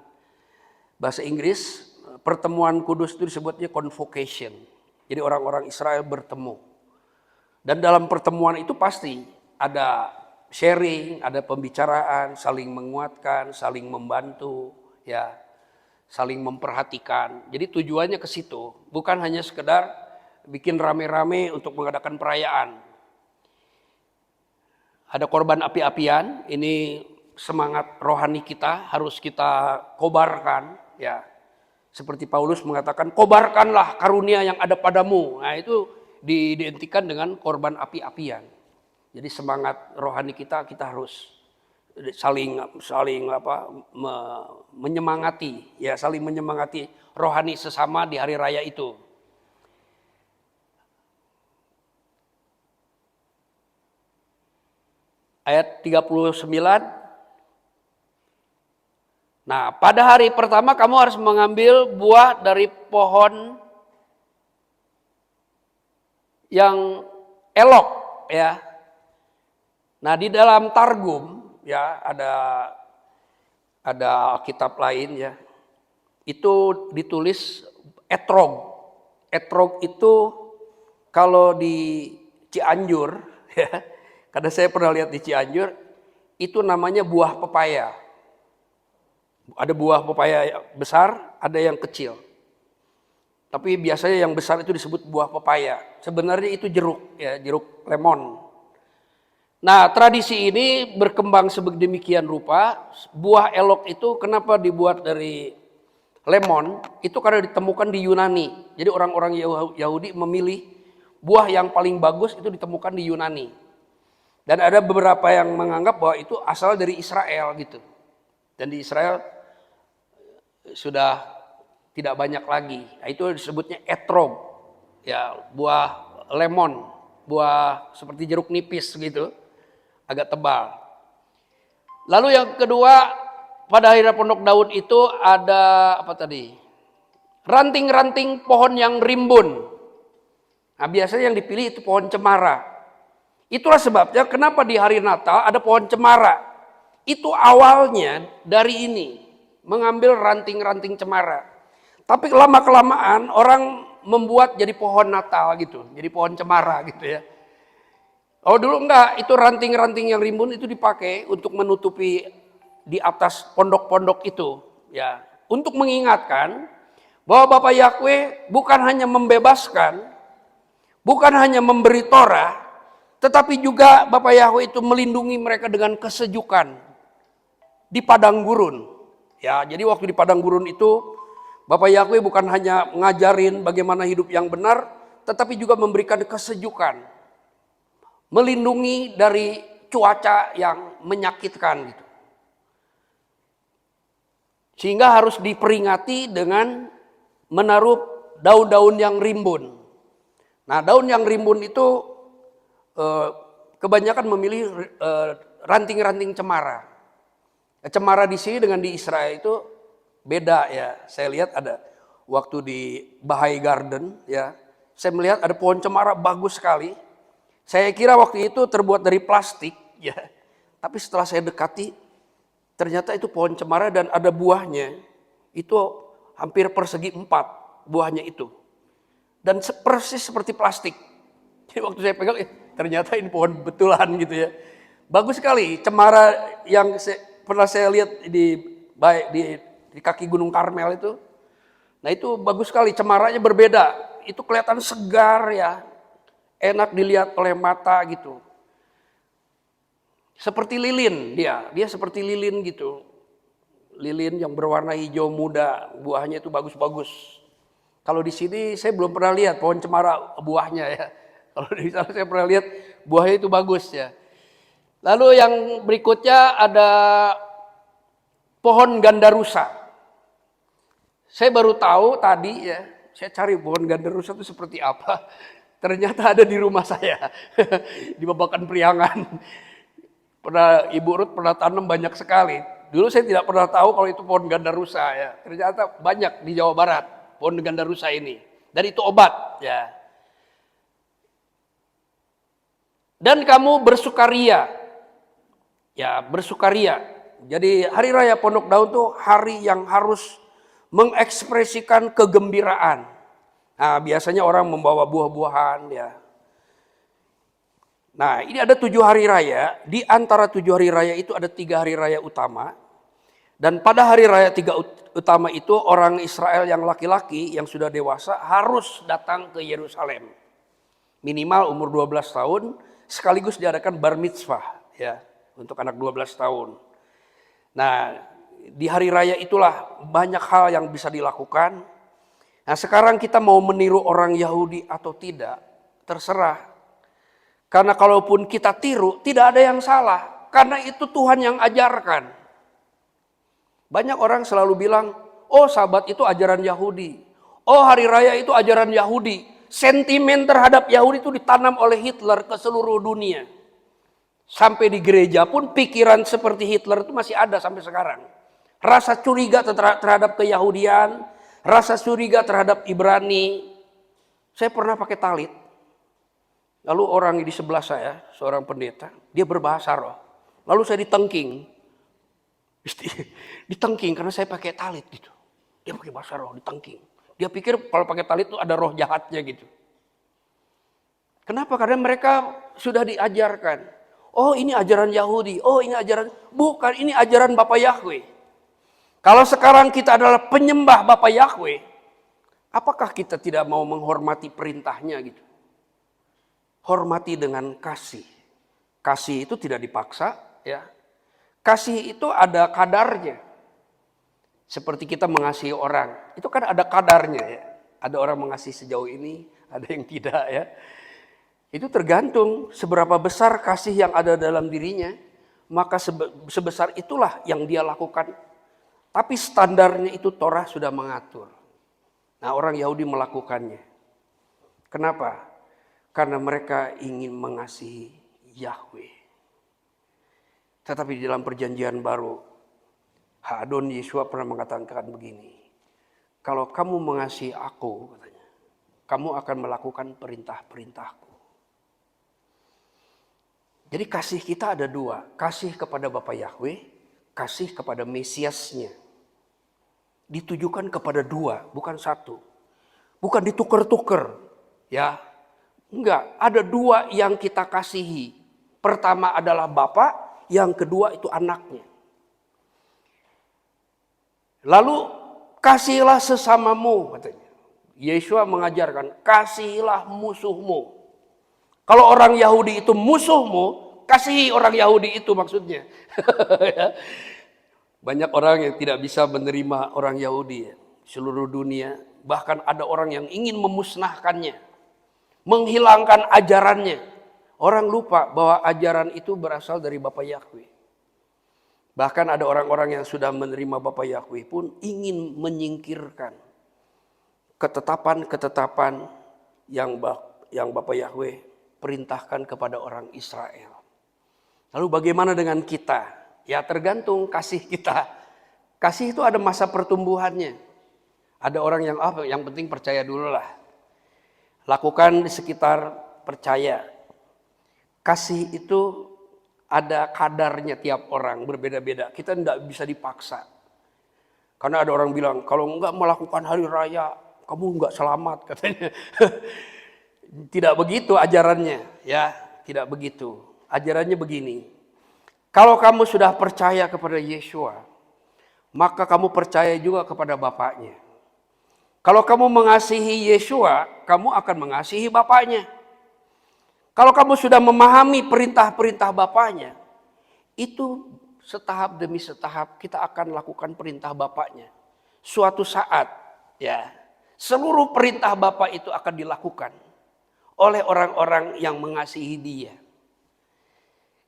bahasa Inggris, pertemuan kudus itu disebutnya convocation. Jadi orang-orang Israel bertemu. Dan dalam pertemuan itu pasti ada sharing, ada pembicaraan, saling menguatkan, saling membantu, ya, saling memperhatikan. Jadi tujuannya ke situ, bukan hanya sekedar bikin rame-rame untuk mengadakan perayaan. Ada korban api-apian, ini semangat rohani kita harus kita kobarkan, ya. Seperti Paulus mengatakan, kobarkanlah karunia yang ada padamu. Nah, itu diidentikan dengan korban api-apian. Jadi semangat rohani kita harus saling menyemangati, ya, saling menyemangati rohani sesama di hari raya itu. Ayat 39. Nah, pada hari pertama kamu harus mengambil buah dari pohon yang elok, ya. Nah, di dalam Targum ya ada kitab lain ya. Itu ditulis etrog. Etrog itu kalau di Cianjur ya, karena saya pernah lihat di Cianjur, itu namanya buah pepaya. Ada buah pepaya besar, ada yang kecil. Tapi biasanya yang besar itu disebut buah pepaya. Sebenarnya itu jeruk, ya, jeruk lemon. Nah, tradisi ini berkembang sedemikian rupa. Buah elok itu kenapa dibuat dari lemon? Itu karena ditemukan di Yunani. Jadi orang-orang Yahudi memilih buah yang paling bagus itu ditemukan di Yunani. Dan ada beberapa yang menganggap bahwa itu asal dari Israel gitu. Dan di Israel sudah tidak banyak lagi. Nah, itu disebutnya etrog. Ya, buah lemon, buah seperti jeruk nipis gitu, agak tebal. Lalu yang kedua, pada hari raya Pondok Daud itu ada apa tadi? Ranting-ranting pohon yang rimbun. Nah, biasanya yang dipilih itu pohon cemara. Itulah sebabnya kenapa di hari Natal ada pohon cemara. Itu awalnya dari ini, mengambil ranting-ranting cemara. Tapi lama-kelamaan orang membuat jadi pohon Natal gitu, jadi pohon cemara gitu ya. Oh dulu enggak, itu ranting-ranting yang rimbun itu dipakai untuk menutupi di atas pondok-pondok itu, ya, untuk mengingatkan bahwa Bapak Yahweh bukan hanya membebaskan, bukan hanya memberi Torah, tetapi juga Bapak Yahweh itu melindungi mereka dengan kesejukan di padang gurun. Ya, jadi waktu di padang gurun itu Bapak Yahweh bukan hanya ngajarin bagaimana hidup yang benar, tetapi juga memberikan kesejukan. Melindungi dari cuaca yang menyakitkan gitu. Sehingga harus diperingati dengan menaruh daun-daun yang rimbun. Nah, daun yang rimbun itu kebanyakan memilih ranting-ranting cemara. Cemara di sini dengan di Israel itu beda ya. Saya lihat ada waktu di Bahai Garden ya. Saya melihat ada pohon cemara bagus sekali. Saya kira waktu itu terbuat dari plastik ya. Tapi setelah saya dekati ternyata itu pohon cemara dan ada buahnya. Itu hampir persegi 4 buahnya itu. Dan persis seperti plastik. Jadi waktu saya pegang ternyata ini pohon betulan gitu ya. Bagus sekali cemara yang pernah saya lihat di kaki Gunung Karmel itu. Nah itu bagus sekali, cemaranya berbeda. Itu kelihatan segar ya, enak dilihat oleh mata gitu. Seperti lilin dia seperti lilin gitu. Lilin yang berwarna hijau muda, buahnya itu bagus-bagus. Kalau di sini saya belum pernah lihat pohon cemara buahnya ya. Kalau di sana saya pernah lihat buahnya itu bagus ya. Lalu yang berikutnya ada pohon gandarusa. Saya baru tahu tadi ya, saya cari pohon gandarusa itu seperti apa. Ternyata ada di rumah saya, di Babakan Priangan. Ibu Ruth pernah tanam banyak sekali. Dulu saya tidak pernah tahu kalau itu pohon gandarusa ya. Ternyata banyak di Jawa Barat pohon gandarusa ini. Dan itu obat ya. Dan kamu bersukaria. Ya, bersukaria. Jadi hari raya Pondok Daud itu hari yang harus mengekspresikan kegembiraan. Nah, biasanya orang membawa buah-buahan ya. Nah, ini ada 7 hari raya. Di antara 7 hari raya itu ada 3 hari raya utama. Dan pada hari raya 3 utama itu orang Israel yang laki-laki yang sudah dewasa harus datang ke Yerusalem. Minimal umur 12 tahun sekaligus diadakan bar mitzvah ya untuk anak 12 tahun. Nah, di hari raya itulah banyak hal yang bisa dilakukan. Nah sekarang kita mau meniru orang Yahudi atau tidak, terserah. Karena kalaupun kita tiru, tidak ada yang salah. Karena itu Tuhan yang ajarkan. Banyak orang selalu bilang, oh sabat itu ajaran Yahudi. Oh hari raya itu ajaran Yahudi. Sentimen terhadap Yahudi itu ditanam oleh Hitler ke seluruh dunia. Sampai di gereja pun pikiran seperti Hitler itu masih ada sampai sekarang. Rasa curiga terhadap keyahudian, rasa curiga terhadap Ibrani. Saya pernah pakai talit. Lalu orang di sebelah saya, seorang pendeta, dia berbahasa roh. Lalu saya ditengking. Ditengking karena saya pakai talit gitu. Dia pakai bahasa roh, ditengking. Dia pikir kalau pakai talit itu ada roh jahatnya gitu. Kenapa? Karena mereka sudah diajarkan. Oh ini ajaran Yahudi, oh ini ajaran, bukan, ini ajaran Bapak Yahweh. Kalau sekarang kita adalah penyembah Bapak Yahweh, Apakah kita tidak mau menghormati perintahnya gitu? Hormati dengan kasih. Kasih itu tidak dipaksa, ya. Kasih itu ada kadarnya. Seperti kita mengasihi orang, itu kan ada kadarnya ya. Ada orang mengasihi sejauh ini, ada yang tidak ya. Itu tergantung seberapa besar kasih yang ada dalam dirinya, maka sebesar itulah yang dia lakukan. Tapi standarnya itu Torah sudah mengatur. Nah, orang Yahudi melakukannya. Kenapa? Karena mereka ingin mengasihi Yahweh. Tetapi di dalam perjanjian baru, Hadon Yeshua pernah mengatakan begini. Kalau kamu mengasihi aku, katanya, kamu akan melakukan perintah-perintahku. Jadi kasih kita ada dua. Kasih kepada Bapa Yahweh, kasih kepada Mesiasnya. Ditujukan kepada dua, bukan satu. Bukan ditukar-tukar. Ya, enggak, ada dua yang kita kasihi. Pertama adalah Bapa, yang kedua itu anaknya. Lalu kasihilah sesamamu, katanya. Yeshua mengajarkan, kasihilah musuhmu. Kalau orang Yahudi itu musuhmu, kasihi orang Yahudi itu maksudnya. Banyak orang yang tidak bisa menerima orang Yahudi seluruh dunia. Bahkan ada orang yang ingin memusnahkannya, menghilangkan ajarannya. Orang lupa bahwa ajaran itu berasal dari Bapa Yahweh. Bahkan ada orang-orang yang sudah menerima Bapa Yahweh pun ingin menyingkirkan ketetapan-ketetapan yang Bapa Yahweh perintahkan kepada orang Israel. Lalu bagaimana dengan kita? Ya tergantung kasih kita. Kasih itu ada masa pertumbuhannya. Ada orang yang penting percaya dulu lah. Lakukan di sekitar percaya. Kasih itu ada kadarnya tiap orang berbeda-beda. Kita tidak bisa dipaksa. Karena ada orang bilang kalau enggak melakukan hari raya kamu enggak selamat katanya. Tidak begitu ajarannya, ya, tidak begitu. Ajarannya begini. Kalau kamu sudah percaya kepada Yeshua, maka kamu percaya juga kepada Bapaknya. Kalau kamu mengasihi Yeshua, kamu akan mengasihi Bapaknya. Kalau kamu sudah memahami perintah-perintah Bapaknya, itu setahap demi setahap kita akan lakukan perintah Bapaknya. Suatu saat, ya, seluruh perintah Bapa itu akan dilakukan oleh orang-orang yang mengasihi Dia.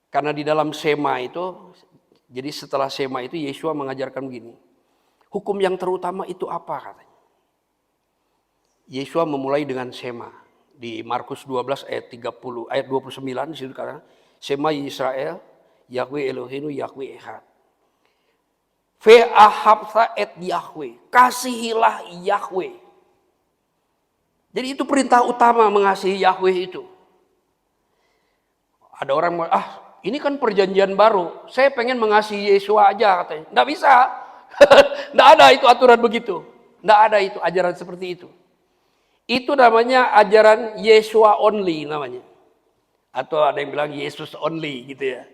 Karena di dalam Sema itu, jadi setelah Sema itu Yeshua mengajarkan begini. Hukum yang terutama itu apa katanya? Yeshua memulai dengan Sema. Di Markus 12 ayat 29 di situ kata, Sema Yisrael, Yahweh Elohenu, Yahweh Echad. Ve'ahabta et Yahweh, kasihilah Yahweh. Jadi itu perintah utama mengasihi Yahweh itu. Ada orang ini kan perjanjian baru, saya pengen mengasihi Yeshua aja katanya. Nggak bisa, nggak ada itu aturan begitu. Nggak ada itu ajaran seperti itu. Itu namanya ajaran Yeshua only namanya. Atau ada yang bilang Yesus only gitu ya.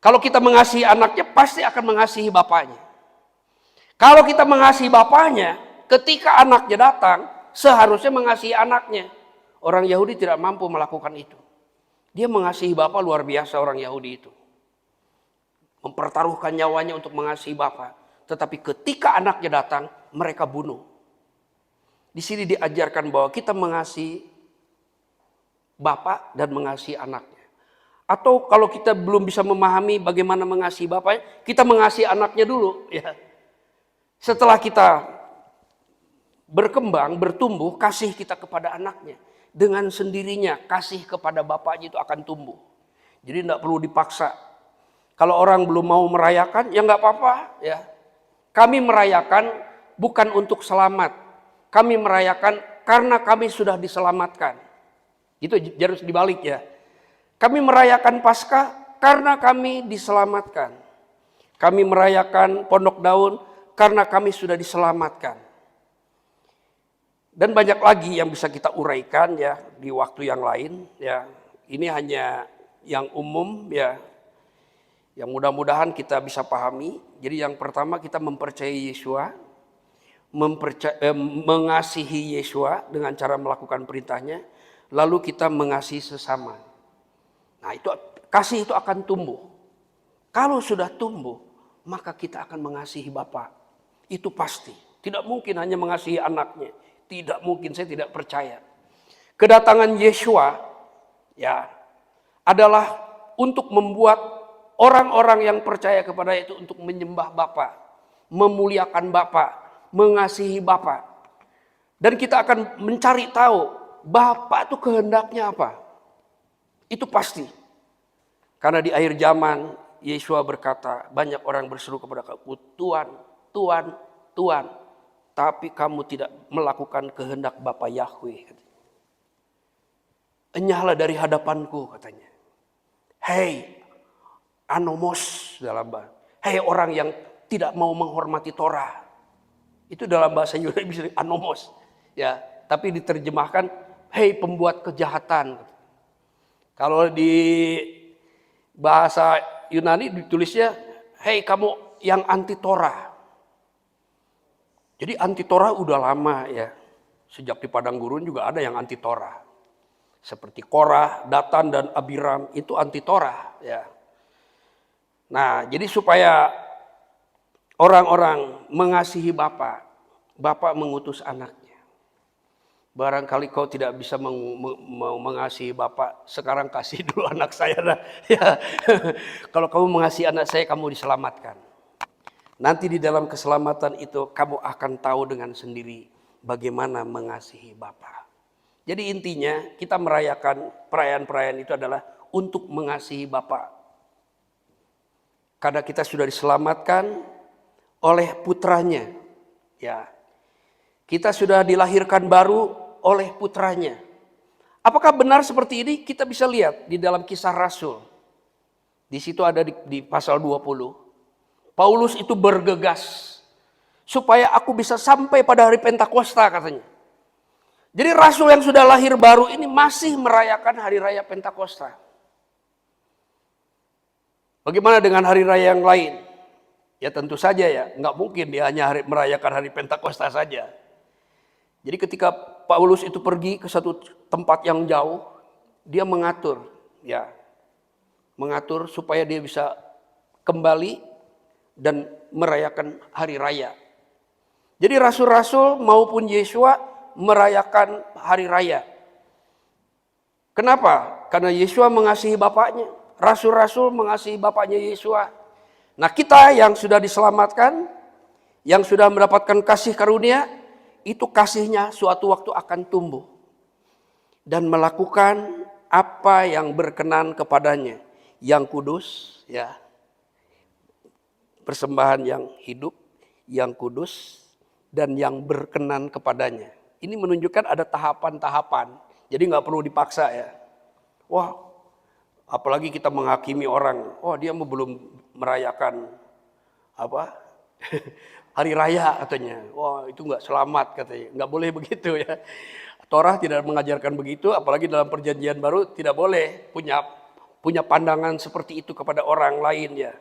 Kalau kita mengasihi anaknya pasti akan mengasihi bapaknya. Kalau kita mengasihi bapaknya, ketika anaknya datang, seharusnya mengasihi anaknya. Orang Yahudi tidak mampu melakukan itu. Dia mengasihi bapa luar biasa orang Yahudi itu. Mempertaruhkan nyawanya untuk mengasihi bapa. Tetapi ketika anaknya datang, mereka bunuh. Di sini diajarkan bahwa kita mengasihi bapak dan mengasihi anaknya. Atau kalau kita belum bisa memahami bagaimana mengasihi bapaknya, kita mengasihi anaknya dulu. Ya. Setelah kita berkembang, bertumbuh, kasih kita kepada anaknya. Dengan sendirinya kasih kepada bapaknya itu akan tumbuh. Jadi tidak perlu dipaksa. Kalau orang belum mau merayakan, ya nggak apa-apa. Ya. Kami merayakan bukan untuk selamat. Kami merayakan karena kami sudah diselamatkan. Itu harus dibalik ya. Kami merayakan Paskah karena kami diselamatkan. Kami merayakan Pondok Daun karena kami sudah diselamatkan. Dan banyak lagi yang bisa kita uraikan ya di waktu yang lain ya. Ini hanya yang umum ya. Yang mudah-mudahan kita bisa pahami. Jadi yang pertama kita mempercayai Yeshua. mengasihi Yeshua dengan cara melakukan perintahnya, lalu kita mengasihi sesama. Nah, itu kasih itu akan tumbuh. Kalau sudah tumbuh, maka kita akan mengasihi Bapa. Itu pasti. Tidak mungkin hanya mengasihi anaknya. Tidak mungkin, saya tidak percaya. Kedatangan Yeshua ya adalah untuk membuat orang-orang yang percaya kepada itu untuk menyembah Bapa, memuliakan Bapa, mengasihi Bapa. Dan kita akan mencari tahu Bapa itu kehendaknya apa. Itu pasti. Karena di akhir zaman Yeshua berkata, banyak orang berseru kepada aku, Tuhan, Tuhan, Tuhan. Tapi kamu tidak melakukan kehendak Bapa Yahweh. Enyahlah dari hadapanku, katanya. Hei anomos dalam bahasa. Hei orang yang tidak mau menghormati Torah. Itu dalam bahasa Yunani bisa anomos. Ya, tapi diterjemahkan, hei pembuat kejahatan. Kalau di bahasa Yunani ditulisnya, hei kamu yang anti Torah. Jadi anti Torah udah lama ya. Sejak di padang gurun juga ada yang anti Torah. Seperti Korah, Datan dan Abiram itu anti Torah ya. Nah, jadi supaya orang-orang mengasihi Bapa, Bapa mengutus anaknya. Barangkali kau tidak bisa mengasihi Bapa, sekarang kasih dulu anak saya dah. Ya. Kalau kamu mengasihi anak saya, kamu diselamatkan. Nanti di dalam keselamatan itu kamu akan tahu dengan sendiri bagaimana mengasihi Bapa. Jadi intinya kita merayakan perayaan-perayaan itu adalah untuk mengasihi Bapa. Karena kita sudah diselamatkan oleh putranya. Ya. Kita sudah dilahirkan baru oleh putranya. Apakah benar seperti ini? Kita bisa lihat di dalam Kisah Rasul. Di situ ada di pasal 20. Paulus itu bergegas supaya aku bisa sampai pada hari Pentakosta, katanya. Jadi rasul yang sudah lahir baru ini masih merayakan hari raya Pentakosta. Bagaimana dengan hari raya yang lain? Ya tentu saja ya, nggak mungkin dia hanya merayakan hari Pentakosta saja. Jadi ketika Paulus itu pergi ke satu tempat yang jauh, dia mengatur supaya dia bisa kembali dan merayakan hari raya. Jadi rasul-rasul maupun Yeshua merayakan hari raya. Kenapa? Karena Yeshua mengasihi Bapaknya. Rasul-rasul mengasihi Bapaknya Yeshua. Nah, kita yang sudah diselamatkan, yang sudah mendapatkan kasih karunia, itu kasihnya suatu waktu akan tumbuh dan melakukan apa yang berkenan kepadanya, yang kudus, ya. Persembahan yang hidup, yang kudus, dan yang berkenan kepadanya. Ini menunjukkan ada tahapan-tahapan. Jadi nggak perlu dipaksa ya. Wah, apalagi kita menghakimi orang. Oh, dia belum merayakan hari raya katanya. Wah, itu nggak selamat katanya. Nggak boleh begitu ya. Torah tidak mengajarkan begitu. Apalagi dalam perjanjian baru tidak boleh punya pandangan seperti itu kepada orang lain ya.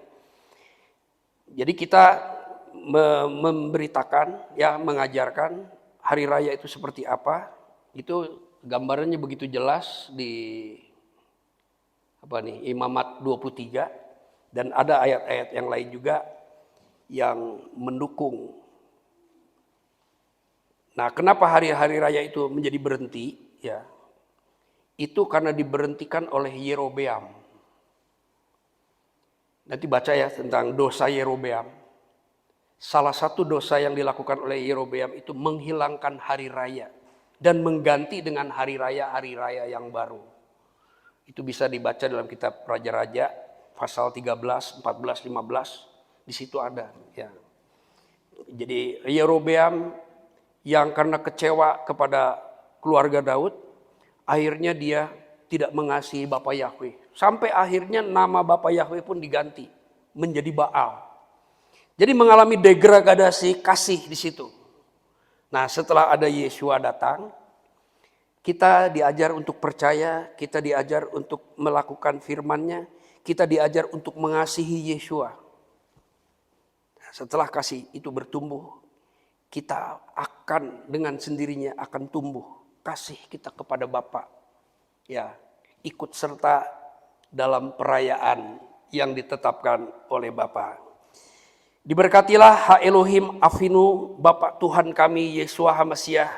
Jadi kita memberitakan, ya mengajarkan hari raya itu seperti apa. Itu gambarannya begitu jelas di Imamat 23. Dan ada ayat-ayat yang lain juga yang mendukung. Nah, kenapa hari-hari raya itu menjadi berhenti? Ya, itu karena diberhentikan oleh Yerobeam. Nanti baca ya tentang dosa Yerobeam. Salah satu dosa yang dilakukan oleh Yerobeam itu menghilangkan hari raya dan mengganti dengan hari raya yang baru. Itu bisa dibaca dalam kitab Raja-Raja pasal 13, 14, 15. Di situ ada ya. Jadi Yerobeam yang karena kecewa kepada keluarga Daud, akhirnya dia tidak mengasihi Bapa Yahweh. Sampai akhirnya nama Bapa Yahweh pun diganti menjadi Baal. Jadi mengalami degradasi kasih di situ. Nah, setelah ada Yeshua datang, kita diajar untuk percaya, kita diajar untuk melakukan firman-Nya, kita diajar untuk mengasihi Yeshua. Setelah kasih itu bertumbuh, kita akan dengan sendirinya akan tumbuh kasih kita kepada Bapa. Ya, ikut serta dalam perayaan yang ditetapkan oleh Bapa. Diberkatilah Ha Elohim Avinu, Bapa Tuhan kami Yeshua HaMasiah,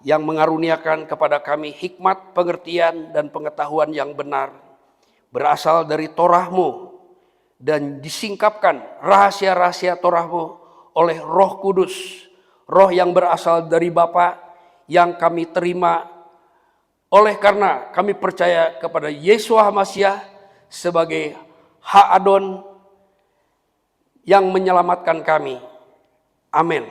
yang mengaruniakan kepada kami hikmat, pengertian, dan pengetahuan yang benar, berasal dari Torah-Mu, dan disingkapkan rahasia-rahasia Torah-Mu oleh Roh Kudus, Roh yang berasal dari Bapa, yang kami terima oleh karena kami percaya kepada Yeshua HaMasiah sebagai Ha Adon yang menyelamatkan kami. Amin.